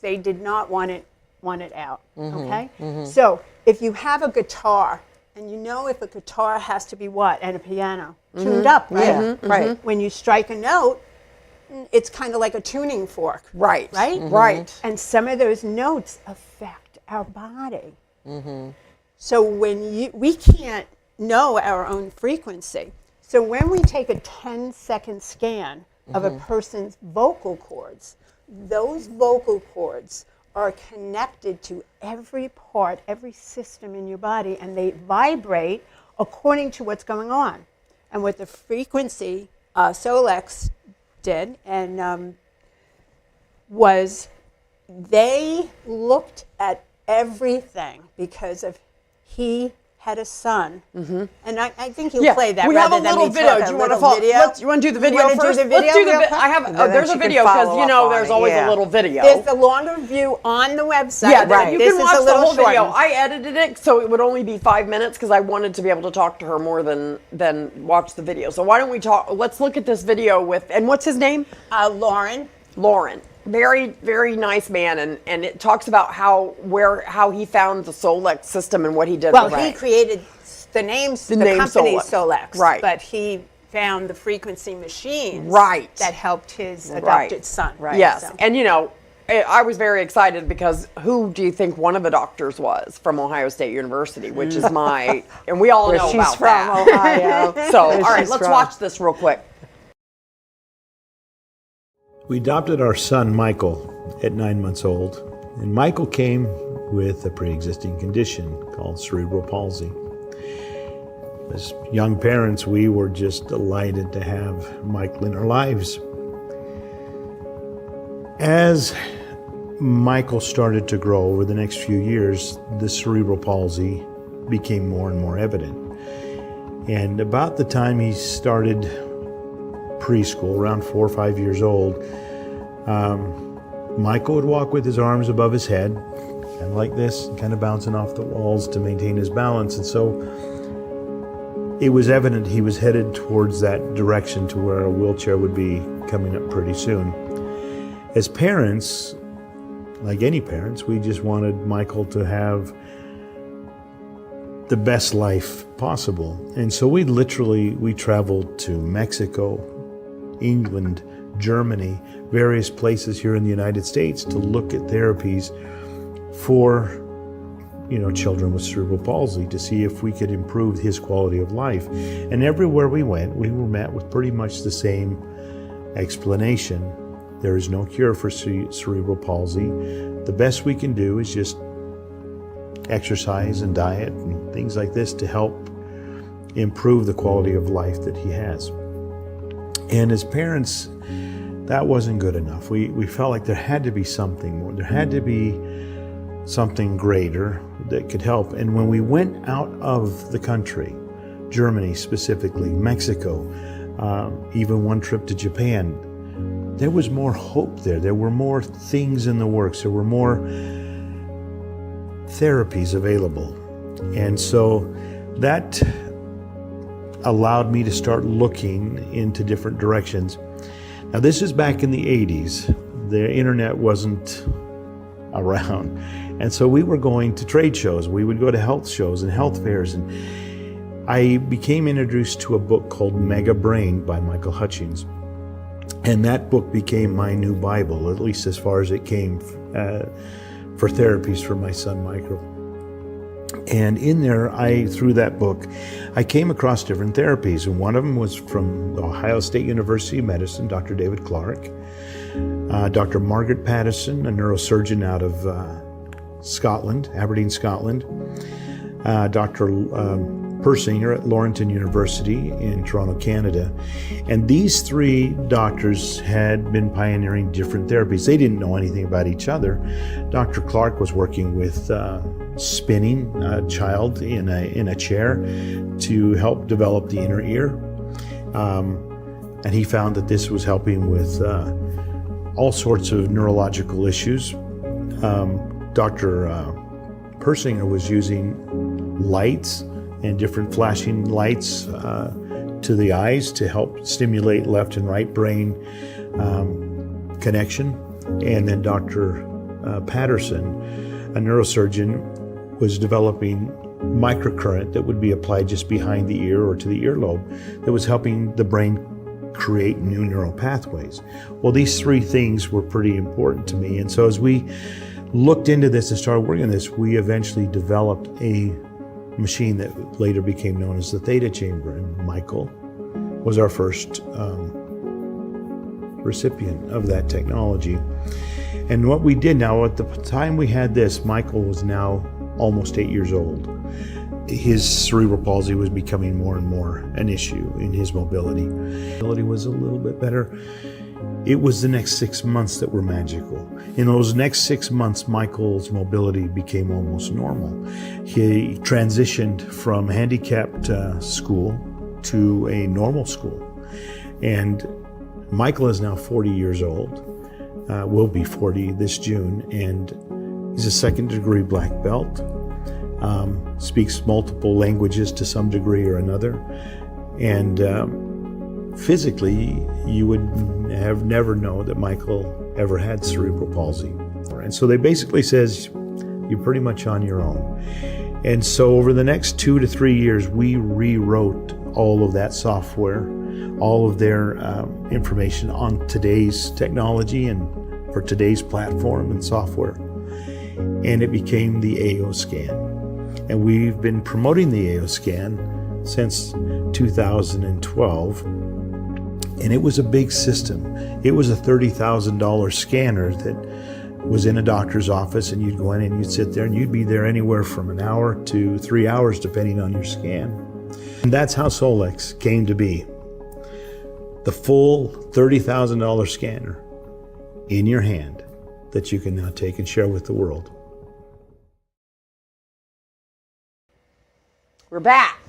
Speaker 8: they did not want it out, okay? Mm-hmm. So if you have a guitar, and if a guitar has to be what? And a piano, tuned up, right?
Speaker 3: Yeah, right.
Speaker 8: When you strike a note, it's kind of like a tuning fork.
Speaker 2: Right.
Speaker 8: Right?
Speaker 2: Mm-hmm. Right.
Speaker 8: And some of those notes affect our body. Mm-hmm. So we can't know our own frequency. So when we take a 10-second scan of a person's vocal cords, those vocal cords are connected to every part, every system in your body, and they vibrate according to what's going on. And what the frequency Solex did was they looked at everything because he had a son, and I think you'll play that.
Speaker 2: We have a little video. Do you want to do the video first? Let's do the. I have. There's a video because there's always a little video.
Speaker 8: There's the longer view on the website.
Speaker 2: Yeah, right. You can watch the whole video. I edited it so it would only be 5 minutes because I wanted to be able to talk to her more than watch the video. So why don't we talk? Let's look at this video with. And what's his name?
Speaker 8: Lauren.
Speaker 2: Lauren. Very, very nice man, and it talks about how he found the Solex system and what he did.
Speaker 8: Well, he created the name company Solex,
Speaker 2: right?
Speaker 8: But he found the frequency machines,
Speaker 2: right,
Speaker 8: that helped his adopted son, right?
Speaker 2: Yes, so. And I was very excited because who do you think one of the doctors was from Ohio State University, which is and we all know about that.
Speaker 3: She's from Ohio.
Speaker 2: So, all right, let's watch this real quick.
Speaker 10: We adopted our son, Michael, at 9 months old, and Michael came with a pre-existing condition called cerebral palsy. As young parents, we were just delighted to have Michael in our lives. As Michael started to grow over the next few years, the cerebral palsy became more and more evident. And about the time he started preschool, around 4 or 5 years old, Michael would walk with his arms above his head, kind of like this, kind of bouncing off the walls to maintain his balance. And so it was evident he was headed towards that direction to where a wheelchair would be coming up pretty soon. As parents, like any parents, we just wanted Michael to have the best life possible. And so we traveled to Mexico, England, Germany, various places here in the United States to look at therapies for children with cerebral palsy to see if we could improve his quality of life. And everywhere we went, we were met with pretty much the same explanation. There is no cure for cerebral palsy. The best we can do is just exercise and diet and things like this to help improve the quality of life that he has. And as parents, that wasn't good enough. We felt like there had to be something more. There had to be something greater that could help. And when we went out of the country, Germany specifically, Mexico, even one trip to Japan, there was more hope there. There were more things in the works. There were more therapies available. And so that allowed me to start looking into different directions. Now, this is back in the 80s. The internet wasn't around. And so we were going to trade shows. We would go to health shows and health fairs. And I became introduced to a book called Mega Brain by Michael Hutchings. And that book became my new Bible, at least as far as it came for therapies for my son, Michael. And in there, through that book, I came across different therapies. And one of them was from the Ohio State University of Medicine, Dr. David Clark, Dr. Margaret Pattison, a neurosurgeon out of Scotland, Aberdeen, Scotland, Dr. Persinger at Laurentian University in Toronto, Canada. And these three doctors had been pioneering different therapies. They didn't know anything about each other. Dr. Clark was working with spinning a child in a chair to help develop the inner ear. And he found that this was helping with all sorts of neurological issues. Dr. Persinger was using lights and different flashing lights to the eyes to help stimulate left and right brain connection. And then Dr. Patterson, a neurosurgeon, was developing microcurrent that would be applied just behind the ear or to the earlobe that was helping the brain create new neural pathways. Well, these three things were pretty important to me. And so as we looked into this and started working on this, we eventually developed a machine that later became known as the Theta Chamber. And Michael was our first recipient of that technology. And what we did now, at the time we had this, Michael was now almost 8 years old. His cerebral palsy was becoming more and more an issue in his mobility. Mobility was a little bit better. it was the next 6 months that were magical. In those next 6 months, Michael's mobility became almost normal. He transitioned from handicapped school to a normal school. And Michael is now 40 years old, will be 40 this June, and he's a second-degree black belt, speaks multiple languages to some degree or another, and physically, you would have never known that Michael ever had cerebral palsy. And so they basically says, you're pretty much on your own. And so over the next 2 to 3 years, we rewrote all of that software, all of their information on today's technology and for today's platform and software. And it became the AO Scan. And we've been promoting the AO Scan since 2012. And it was a big system. It was a $30,000 scanner that was in a doctor's office, and you'd go in and you'd sit there and you'd be there anywhere from an hour to 3 hours depending on your scan. And that's how Solex came to be. The full $30,000 scanner in your hand that you can now take and share with the world.
Speaker 2: We're back.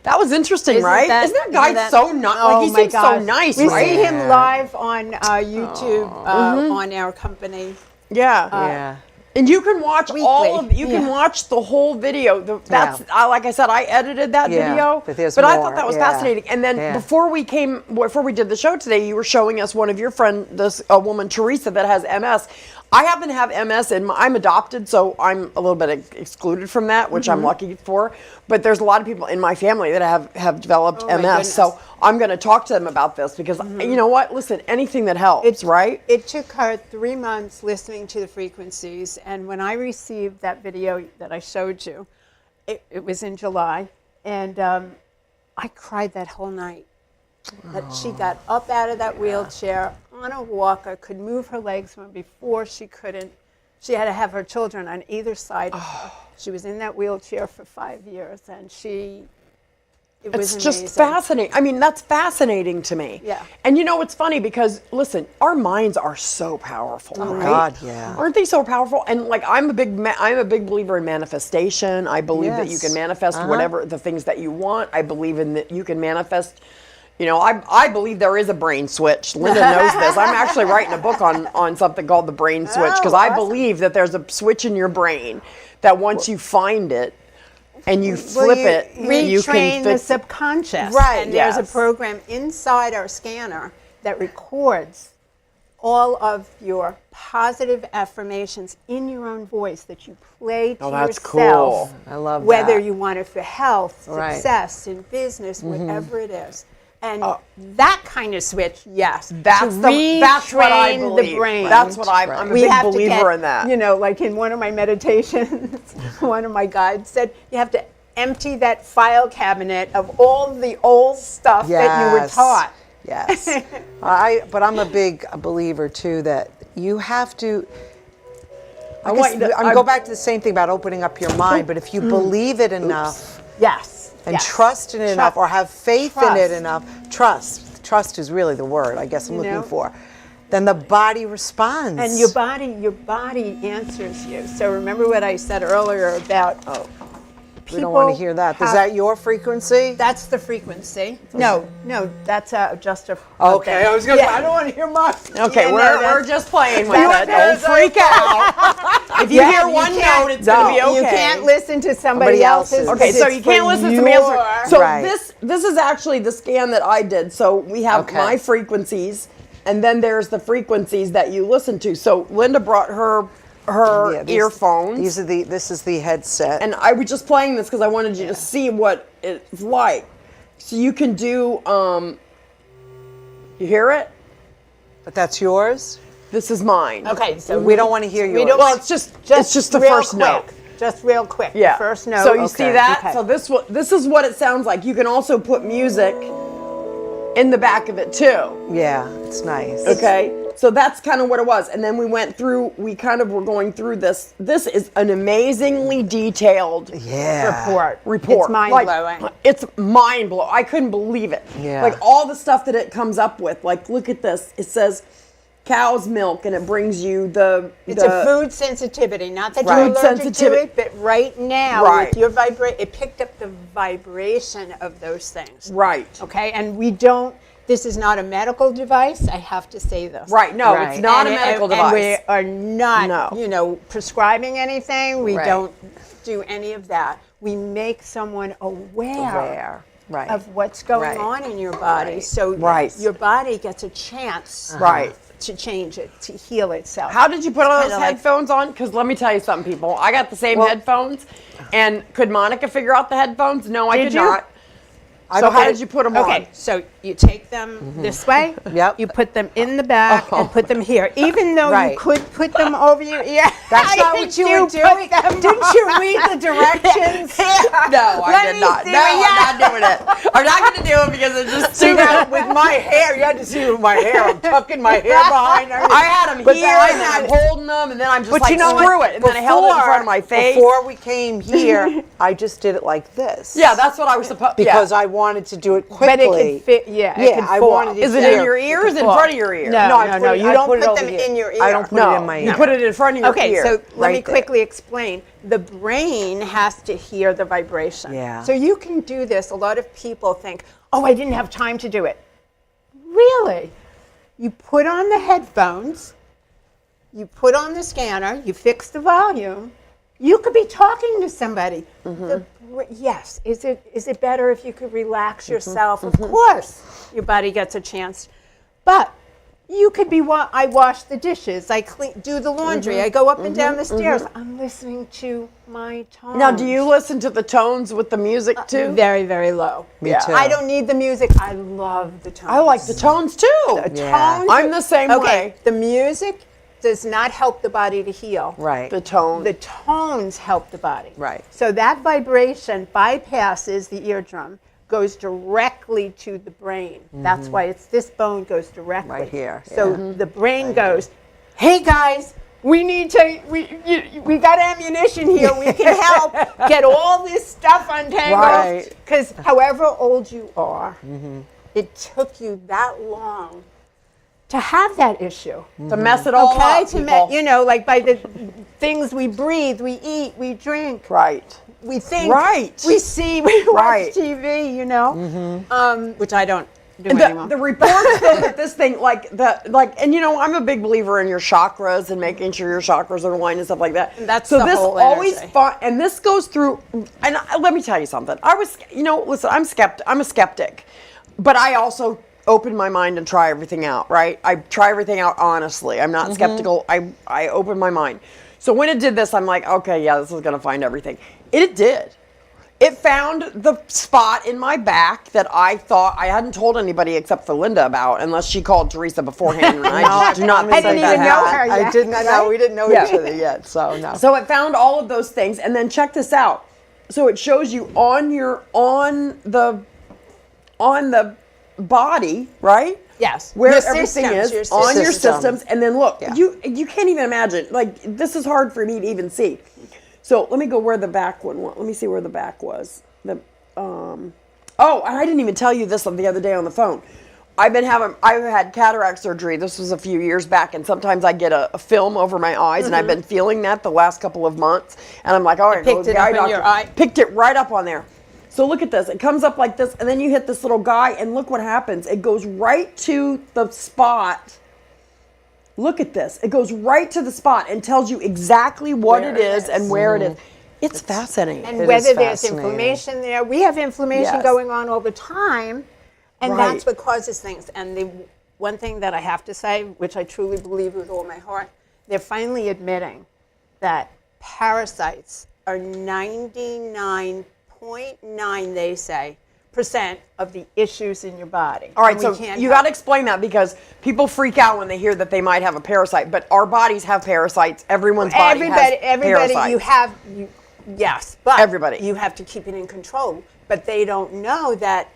Speaker 2: That was interesting, right? Isn't that guy so nice? Like, he seems so nice,
Speaker 8: we
Speaker 2: right?
Speaker 8: see him live on YouTube on our company.
Speaker 2: Yeah. And you can watch can watch the whole video. Like I said, I edited that video, but I thought that was fascinating. And then before we did the show today, you were showing us one of your friends, a woman, Teresa, that has MS. I happen to have MS, and I'm adopted, so I'm a little bit excluded from that, which I'm lucky for. But there's a lot of people in my family that have developed MS, so I'm going to talk to them about this because you know what? Listen, anything that helps, right?
Speaker 8: It took her 3 months listening to the frequencies, and when I received that video that I showed you, it was in July, and I cried that whole night. That she got up out of that wheelchair on a walker, could move her legs when before she couldn't. She had to have her children on either side of her. She was in that wheelchair for 5 years, and it was
Speaker 2: amazing. Just fascinating. I mean, that's fascinating to me.
Speaker 8: Yeah.
Speaker 2: And you know, it's funny because, listen, our minds are so powerful, right?
Speaker 3: God, yeah.
Speaker 2: Aren't they so powerful? And like, I'm a big believer in manifestation. I believe that you can manifest whatever the things that you want. I believe in that you can manifest. You know, I believe there is a brain switch. Linda knows this. I'm actually writing a book on something called the brain switch because I believe that there's a switch in your brain that once you find it and you flip it, you can
Speaker 8: retrain the subconscious.
Speaker 2: Right.
Speaker 8: And there's a program inside our scanner that records all of your positive affirmations in your own voice that you play to
Speaker 2: that's
Speaker 8: yourself.
Speaker 2: Cool.
Speaker 3: I love
Speaker 8: whether
Speaker 3: that.
Speaker 8: you want it for health, success, in business, whatever it is. And that kind of switch, yes.
Speaker 2: That's what I believe.
Speaker 8: The brain.
Speaker 2: That's what I'm a big believer in that.
Speaker 8: You know, like in one of my meditations, one of my guides said, you have to empty that file cabinet of all the old stuff that you were taught.
Speaker 3: Yes. But I'm a big believer too that you have to. I'm go back to the same thing about opening up your mind. But if you believe it enough, and trust in it enough, or have faith in it enough, trust is really the word I guess I'm looking for. Then the body responds.
Speaker 8: And your body answers you. So remember what I said earlier about
Speaker 3: we don't want to hear that. Is that your frequency?
Speaker 8: That's the frequency. No, that's just a.
Speaker 3: Okay, I was going to say, I don't want to hear much.
Speaker 2: Okay, we're just playing with it. Don't freak out. If you hear one note, it's going to be okay.
Speaker 8: You can't listen to somebody else's.
Speaker 2: Okay, so you can't listen to somebody else's. So this is actually the scan that I did. So we have my frequencies, and then there's the frequencies that you listen to. So Linda brought her earphones.
Speaker 3: This is the headset.
Speaker 2: And I was just playing this because I wanted you to see what it's like. So you can do, you hear it?
Speaker 3: But that's yours?
Speaker 2: This is mine.
Speaker 8: Okay, so
Speaker 3: we don't want to hear yours.
Speaker 2: Well, it's just the first note.
Speaker 8: Just real quick.
Speaker 2: Yeah.
Speaker 8: The first note.
Speaker 2: So you see that? Okay. So this is what it sounds like. You can also put music in the back of it too.
Speaker 3: Yeah, it's nice.
Speaker 2: Okay. So that's kind of what it was. And then we kind of were going through this. This is an amazingly detailed report.
Speaker 8: It's mind-blowing.
Speaker 2: It's mind-blowing. I couldn't believe it.
Speaker 3: Yeah.
Speaker 2: Like all the stuff that it comes up with. Like, look at this. It says cow's milk, and it brings you
Speaker 8: It's a food sensitivity. Not that you're allergic to it, but right now, with your it picked up the vibration of those things.
Speaker 2: Right.
Speaker 8: Okay, and this is not a medical device. I have to say this.
Speaker 2: Right. No, it's not a medical device.
Speaker 8: And we are not, prescribing anything. We don't do any of that. We make someone aware. Of what's going on in your body. So your body gets a chance to change it, to heal itself.
Speaker 2: How did you put all those headphones on? Because let me tell you something, people. I got the same headphones. And could Monica figure out the headphones? No, I did not. So how did you put them on?
Speaker 8: Okay, so you take them this way. You put them in the back and put them here. Even though you could put them over your ear.
Speaker 3: That's not what you were doing. Didn't you read the directions?
Speaker 2: No, I did not. No, I'm not doing it. I'm not going to do it because it's just too
Speaker 3: bad. With my hair, you had to see with my hair. I'm tucking my hair behind.
Speaker 2: I had them here, and then I'm holding them, and then I'm just like, screw it. And then I held it in front of my face.
Speaker 3: Before we came here, I just did it like this.
Speaker 2: Yeah, that's what I was supposed to.
Speaker 3: Because I wanted to do it quickly.
Speaker 8: But it could fit,
Speaker 3: I wanted it.
Speaker 2: Is it in your ear or is it in front of your ear?
Speaker 8: No, you don't put them in your ear.
Speaker 3: I don't put it in my ear.
Speaker 2: You put it in front of your ear.
Speaker 8: Okay, so let me quickly explain. The brain has to hear the vibration.
Speaker 3: Yeah.
Speaker 8: So you can do this. A lot of people think, oh, I didn't have time to do it. Really? You put on the headphones, you put on the scanner, you fix the volume. You could be talking to somebody. Yes. Is it better if you could relax yourself? Of course, your body gets a chance. But you could be. I wash the dishes. I do the laundry. I go up and down the stairs. I'm listening to my tones.
Speaker 2: Now, do you listen to the tones with the music too?
Speaker 8: Very, very low.
Speaker 3: Me too.
Speaker 8: I don't need the music. I love the tones.
Speaker 2: I like the tones too.
Speaker 8: The tones.
Speaker 2: I'm the same way.
Speaker 8: The music does not help the body to heal.
Speaker 3: Right.
Speaker 2: The tone.
Speaker 8: The tones help the body.
Speaker 3: Right.
Speaker 8: So that vibration bypasses the eardrum, goes directly to the brain. That's why this bone goes directly.
Speaker 3: Right here.
Speaker 8: So the brain goes, hey guys, we we got ammunition here. We can help get all this stuff untangled.
Speaker 3: Right.
Speaker 8: Because however old you are, it took you that long to have that issue.
Speaker 2: To mess it all up.
Speaker 8: Like by the things we breathe, we eat, we drink.
Speaker 2: Right.
Speaker 8: We think.
Speaker 2: Right.
Speaker 8: We see, we watch TV, which I don't do anymore.
Speaker 2: The reports though that this thing, I'm a big believer in your chakras and making sure your chakras are aligned and stuff like that.
Speaker 8: And that's
Speaker 2: so
Speaker 8: the
Speaker 2: this
Speaker 8: whole
Speaker 2: always
Speaker 8: energy.
Speaker 2: and this goes through, and let me tell you something. Listen, I'm a skeptic, but I also open my mind and try everything out, right? I try everything out honestly. I'm not skeptical. I open my mind. So when it did this, I'm like, okay, yeah, this is going to find everything. It did. It found the spot in my back that I thought I hadn't told anybody except for Linda about, unless she called Teresa beforehand. And I do not
Speaker 8: I didn't even know her yet.
Speaker 3: I didn't know. We didn't know each other yet, so no.
Speaker 2: So it found all of those things, and then check this out. So it shows you on the body, right?
Speaker 8: Yes.
Speaker 2: Where
Speaker 8: Your
Speaker 2: everything
Speaker 8: systems,
Speaker 2: is
Speaker 8: your
Speaker 2: on your
Speaker 3: system.
Speaker 2: systems, and then look, you can't even imagine. Like, this is hard for me to even see. So let me go where the back one was. Let me see where the back was. I didn't even tell you this the other day on the phone. I've had cataract surgery. This was a few years back, and sometimes I get a film over my eyes, and I've been feeling that the last couple of months. And I'm like, all right,
Speaker 8: picked it up in your eye.
Speaker 2: Picked it right up on there. So look at this. It comes up like this, and then you hit this little guy, and look what happens. It goes right to the spot. Look at this. It goes right to the spot and tells you exactly what it is and where it is. It's fascinating.
Speaker 8: And whether there's inflammation there. We have inflammation going on all the time, and that's what causes things. And the one thing that I have to say, which I truly believe with all my heart, they're finally admitting that parasites are 99.9, they say, % of the issues in your body.
Speaker 2: All right, so you got to explain that, because people freak out when they hear that they might have a parasite, but our bodies have parasites. Everyone's body has parasites.
Speaker 8: Yes, but
Speaker 2: everybody.
Speaker 8: You have to keep it in control. But they don't know that,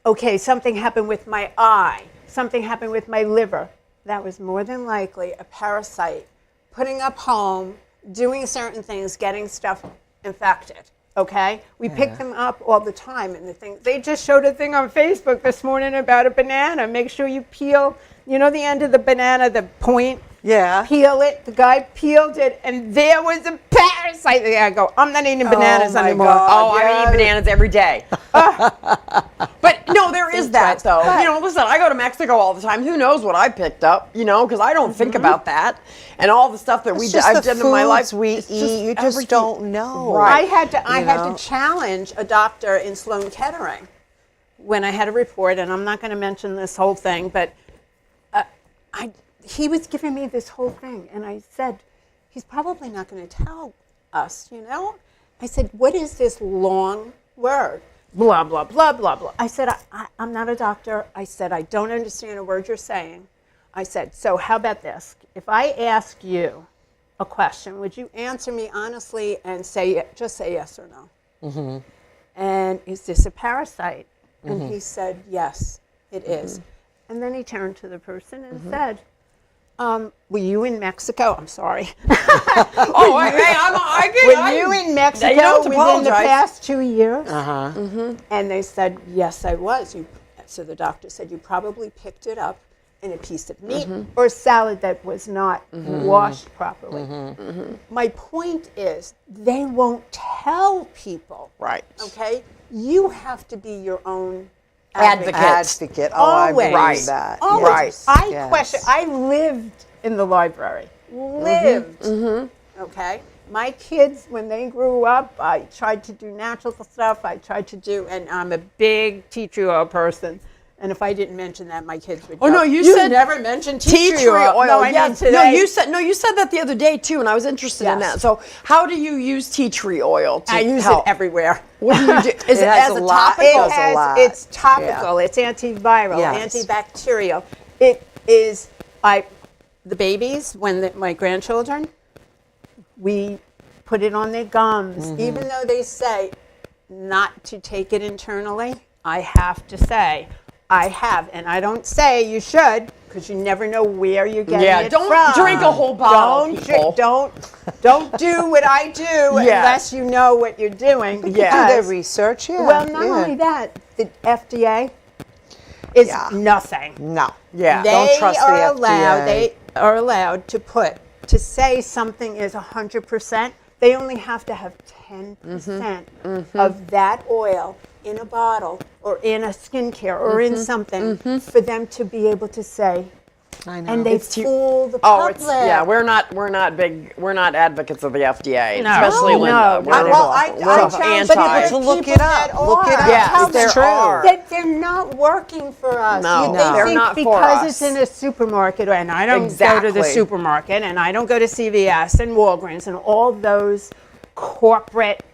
Speaker 8: okay, something happened with my eye, something happened with my liver. that was more than likely a parasite putting up home, doing certain things, getting stuff infected. Okay? We pick them up all the time. And they just showed a thing on Facebook this morning about a banana. Make sure you peel, the end of the banana, the point.
Speaker 3: Yeah.
Speaker 8: Peel it. The guy peeled it, and there was a parasite. I go, I'm not eating bananas anymore.
Speaker 2: God, I eat bananas every day. But no, there is that though. Listen, I go to Mexico all the time. Who knows what I picked up? Because I don't think about that, and all the stuff that I've done in my life.
Speaker 3: We eat, you just don't know.
Speaker 8: Right. I had to challenge a doctor in Sloan Kettering when I had a report, and I'm not going to mention this whole thing, but he was giving me this whole thing, and I said, he's probably not going to tell us, I said, what is this long word? Blah, blah, blah, blah, blah. I said, I'm not a doctor. I said, I don't understand a word you're saying. I said, so how about this? If I ask you a question, would you answer me honestly and just say yes or no? Mm-hmm. And is this a parasite? And he said, yes, it is. And then he turned to the person and said, were you in Mexico? I'm sorry.
Speaker 2: Were
Speaker 8: you in Mexico within the past 2 years? And they said, yes, I was. So the doctor said, you probably picked it up in a piece of meat or salad that was not washed properly. My point is, they won't tell people.
Speaker 2: Right.
Speaker 8: Okay? You have to be your own
Speaker 3: advocate. Oh,
Speaker 8: always.
Speaker 3: I believe that.
Speaker 8: Always. Yes. I lived in the library. Okay? My kids, when they grew up, I tried to do natural stuff. And I'm a big tea tree oil person. And if I didn't mention that, my kids would go,
Speaker 2: you
Speaker 8: said never mentioned tea tree oil.
Speaker 2: No, you said that the other day too, and I was interested in that. So how do you use tea tree oil to
Speaker 8: I use it everywhere.
Speaker 2: What do you do? Is it as a topical?
Speaker 8: It's topical. It's antiviral, antibacterial. It is the babies, my grandchildren, we put it on their gums. Even though they say not to take it internally, I have to say, I have, and I don't say you should, because you never know where you're getting it from.
Speaker 2: Yeah, don't drink a whole bottle, people.
Speaker 8: Don't do what I do unless you know what you're doing.
Speaker 3: Do their research,
Speaker 8: Well, not only that, the FDA is nothing.
Speaker 3: No.
Speaker 8: Yeah.
Speaker 3: Don't trust the FDA.
Speaker 8: They are allowed to say something is 100%. They only have to have 10% of that oil in a bottle or in a skincare or in something for them to be able to say.
Speaker 3: I know.
Speaker 8: And they fool the public.
Speaker 2: We're not advocates of the FDA,
Speaker 8: No.
Speaker 2: especially Linda.
Speaker 8: I challenge people to look it up.
Speaker 2: Yes,
Speaker 8: they're
Speaker 2: true.
Speaker 8: That they're not working for us.
Speaker 2: No,
Speaker 8: they
Speaker 2: they're
Speaker 8: think
Speaker 2: not for
Speaker 8: because
Speaker 2: us.
Speaker 8: it's in a supermarket, and I don't go to the supermarket, and I don't go to CVS and Walgreens and all those corporate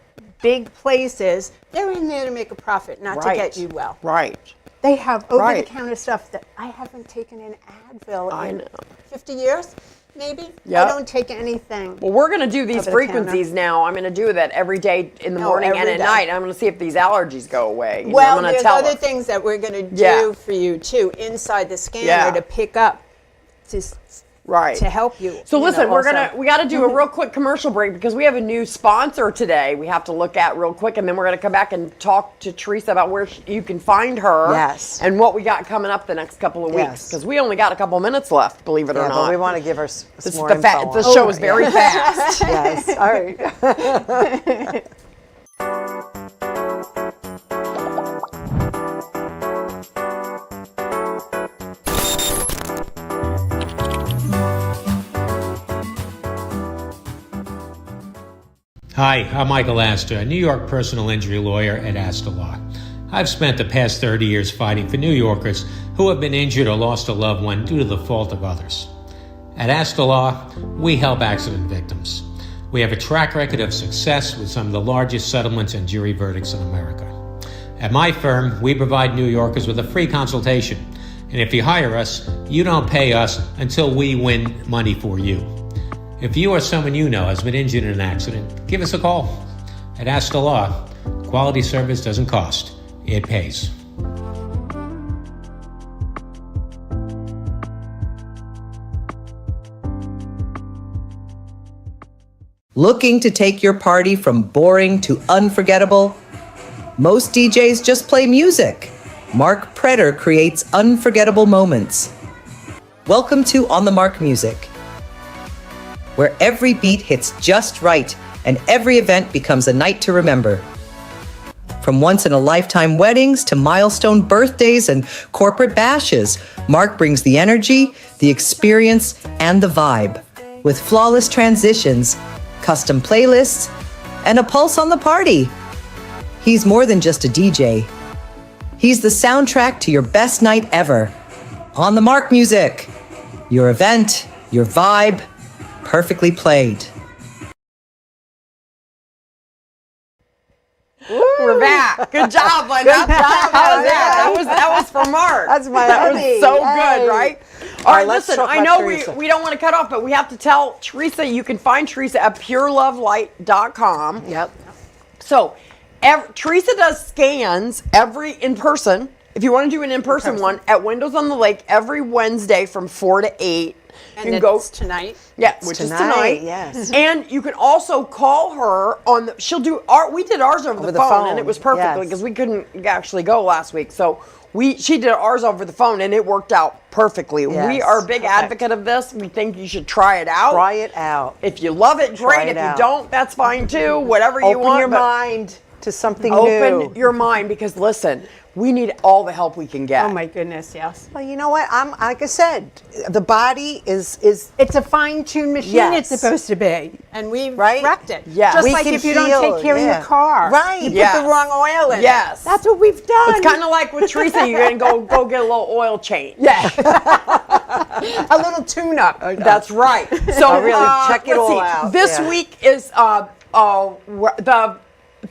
Speaker 8: big places. They're in there to make a profit, not to get you well.
Speaker 2: Right.
Speaker 8: They have over-the-counter stuff that I haven't taken an Advil in 50 years, maybe.
Speaker 2: Yep.
Speaker 8: I don't take anything.
Speaker 2: Well, we're going to do these frequencies now. I'm going to do that every day in the morning and at night. I'm going to see if these allergies go away.
Speaker 8: Well, there's other things that we're going to do for you, too, inside the scanner to pick up to help you.
Speaker 2: So listen, we got to do a real quick commercial break because we have a new sponsor today we have to look at real quick, and then we're going to come back and talk to Teresa about where you can find her and what we got coming up the next couple of weeks, because we only got a couple minutes left, believe it or not.
Speaker 3: But we want to give her some more info.
Speaker 2: The show is very fast.
Speaker 3: Yes. All right.
Speaker 11: Hi, I'm Michael Astor, a New York personal injury lawyer at Astor Law. I've spent the past 30 years fighting for New Yorkers who have been injured or lost a loved one due to the fault of others. At Astor Law, we help accident victims. We have a track record of success with some of the largest settlements and jury verdicts in America. At my firm, we provide New Yorkers with a free consultation. And if you hire us, you don't pay us until we win money for you. If you or someone you know has been injured in an accident, give us a call. At Astor Law, quality service doesn't cost, it pays.
Speaker 12: Looking to take your party from boring to unforgettable? Most DJs just play music. Mark Pretter creates unforgettable moments. Welcome to On the Mark Music, where every beat hits just right and every event becomes a night to remember. From once-in-a-lifetime weddings to milestone birthdays and corporate bashes, Mark brings the energy, the experience, and the vibe. With flawless transitions, custom playlists, and a pulse on the party. He's more than just a DJ. He's the soundtrack to your best night ever. On the Mark Music. Your event, your vibe, perfectly played.
Speaker 2: We're back. Good job, Linda. How was that? That was for Mark.
Speaker 3: That's my
Speaker 2: That
Speaker 3: honey.
Speaker 2: was so good, right? All right,
Speaker 3: let's
Speaker 2: listen,
Speaker 3: talk
Speaker 2: I
Speaker 3: about
Speaker 2: know
Speaker 3: Teresa.
Speaker 2: we don't want to cut off, but we have to tell Teresa, you can find Teresa at purelovelight.com.
Speaker 3: Yep.
Speaker 2: So, Teresa does scans in person. If you want to do an in-person one, at Windows on the Lake every Wednesday from 4 to 8.
Speaker 8: And it's tonight.
Speaker 2: Yeah, which is tonight.
Speaker 3: Yes.
Speaker 2: And you can also call her on she'll do we did ours over the phone, and it was perfectly because we couldn't actually go last week. So she did ours over the phone, and it worked out perfectly.
Speaker 3: Yes.
Speaker 2: We are a big advocate of this. We think you should try it out.
Speaker 3: Try it out.
Speaker 2: If you love it, great. If you don't, that's fine too. Whatever you want.
Speaker 3: Open your mind to something new.
Speaker 2: Open your mind because listen, we need all the help we can get.
Speaker 8: Oh my goodness, yes.
Speaker 3: Well, you know what? I'm like I said, the body is
Speaker 8: it's a fine-tuned machine.
Speaker 3: Yes.
Speaker 8: It's supposed to be, and we've
Speaker 3: Right?
Speaker 8: wrecked it.
Speaker 2: Yes.
Speaker 8: Just
Speaker 3: We
Speaker 8: like
Speaker 3: can
Speaker 8: if you don't
Speaker 3: feel,
Speaker 8: take care of
Speaker 3: yeah.
Speaker 8: your car,
Speaker 3: Right.
Speaker 8: You
Speaker 2: Yes.
Speaker 8: put the wrong oil in.
Speaker 2: Yes.
Speaker 8: it. That's what we've done.
Speaker 2: It's kind of like with Teresa, you're gonna go get a little oil change.
Speaker 8: yeah, a little tune-up.
Speaker 2: That's right. So
Speaker 3: really check it
Speaker 2: let's
Speaker 3: all
Speaker 2: see.
Speaker 3: out.
Speaker 2: This
Speaker 3: Yeah.
Speaker 2: week is the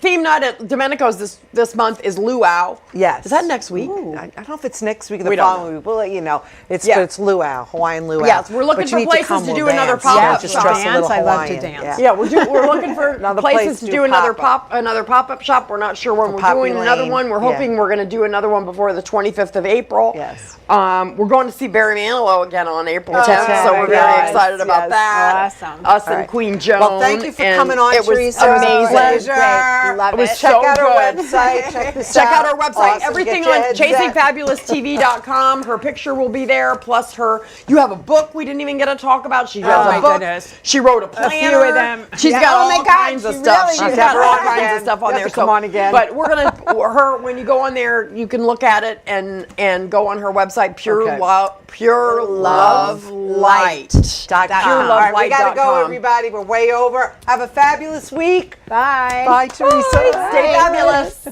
Speaker 2: theme night at Domenico's this month is luau.
Speaker 3: Yes.
Speaker 2: Is that next week?
Speaker 3: I don't know if it's next week or the
Speaker 2: We don't
Speaker 3: following week. We'll let you know. It's
Speaker 2: Yeah.
Speaker 3: it's luau, Hawaiian luau.
Speaker 2: Yes, we're looking
Speaker 3: But you
Speaker 2: for
Speaker 3: need to
Speaker 2: places
Speaker 3: come,
Speaker 2: to do
Speaker 3: we'll
Speaker 2: another
Speaker 3: dance.
Speaker 2: pop-up
Speaker 3: Yeah, just
Speaker 2: shop.
Speaker 3: dress a little
Speaker 8: I love to
Speaker 3: Hawaiian.
Speaker 8: dance.
Speaker 2: Yeah, we're looking for
Speaker 3: Another
Speaker 2: places
Speaker 3: place
Speaker 2: to
Speaker 3: to
Speaker 2: do
Speaker 3: do
Speaker 2: another
Speaker 3: pop-up.
Speaker 2: pop-up shop. We're not sure when we're
Speaker 3: Poppy
Speaker 2: doing another
Speaker 3: Lane.
Speaker 2: one. We're
Speaker 3: Yeah.
Speaker 2: hoping we're going to do another one before the 25th of April.
Speaker 3: Yes.
Speaker 2: We're going to see Barry Manilow again on April 10th,
Speaker 3: okay.
Speaker 2: so we're very
Speaker 3: Yes,
Speaker 2: excited about
Speaker 3: yes.
Speaker 2: that.
Speaker 8: Awesome.
Speaker 2: Us
Speaker 3: All
Speaker 2: and
Speaker 3: right.
Speaker 2: Queen Joan.
Speaker 3: Well, thank you for
Speaker 2: and
Speaker 3: coming on,
Speaker 2: it was
Speaker 3: Teresa. It was a
Speaker 2: amazing.
Speaker 3: pleasure.
Speaker 8: Great. Love
Speaker 2: It was
Speaker 8: it.
Speaker 2: so
Speaker 3: Check out our
Speaker 2: good.
Speaker 3: website. Check this
Speaker 2: Check out
Speaker 3: out.
Speaker 2: our website.
Speaker 3: Awesome.
Speaker 2: Everything
Speaker 3: Get your
Speaker 2: on
Speaker 3: heads set.
Speaker 2: chasingfabulostv.com. Her picture will be there. Plus you have a book we didn't even get to talk about. She has
Speaker 8: Oh
Speaker 2: a
Speaker 8: my
Speaker 2: book.
Speaker 8: goodness.
Speaker 2: She wrote a planner.
Speaker 8: few of them.
Speaker 2: She's
Speaker 8: Yeah.
Speaker 2: got
Speaker 8: Oh
Speaker 2: all
Speaker 8: my God,
Speaker 2: kinds of
Speaker 8: she
Speaker 2: stuff.
Speaker 8: really
Speaker 2: She's
Speaker 8: is.
Speaker 2: got all
Speaker 3: Come on
Speaker 2: kinds
Speaker 3: again.
Speaker 2: of stuff on
Speaker 3: You have
Speaker 2: there.
Speaker 3: to come on again.
Speaker 2: But we're gonna when you go on there, you can look at it and go on her website, Pure Love Light.
Speaker 3: All right, we gotta go,
Speaker 2: PureLoveLight.com.
Speaker 3: everybody. We're way over. Have a fabulous week.
Speaker 8: Bye.
Speaker 3: Bye, Teresa.
Speaker 2: Stay fabulous.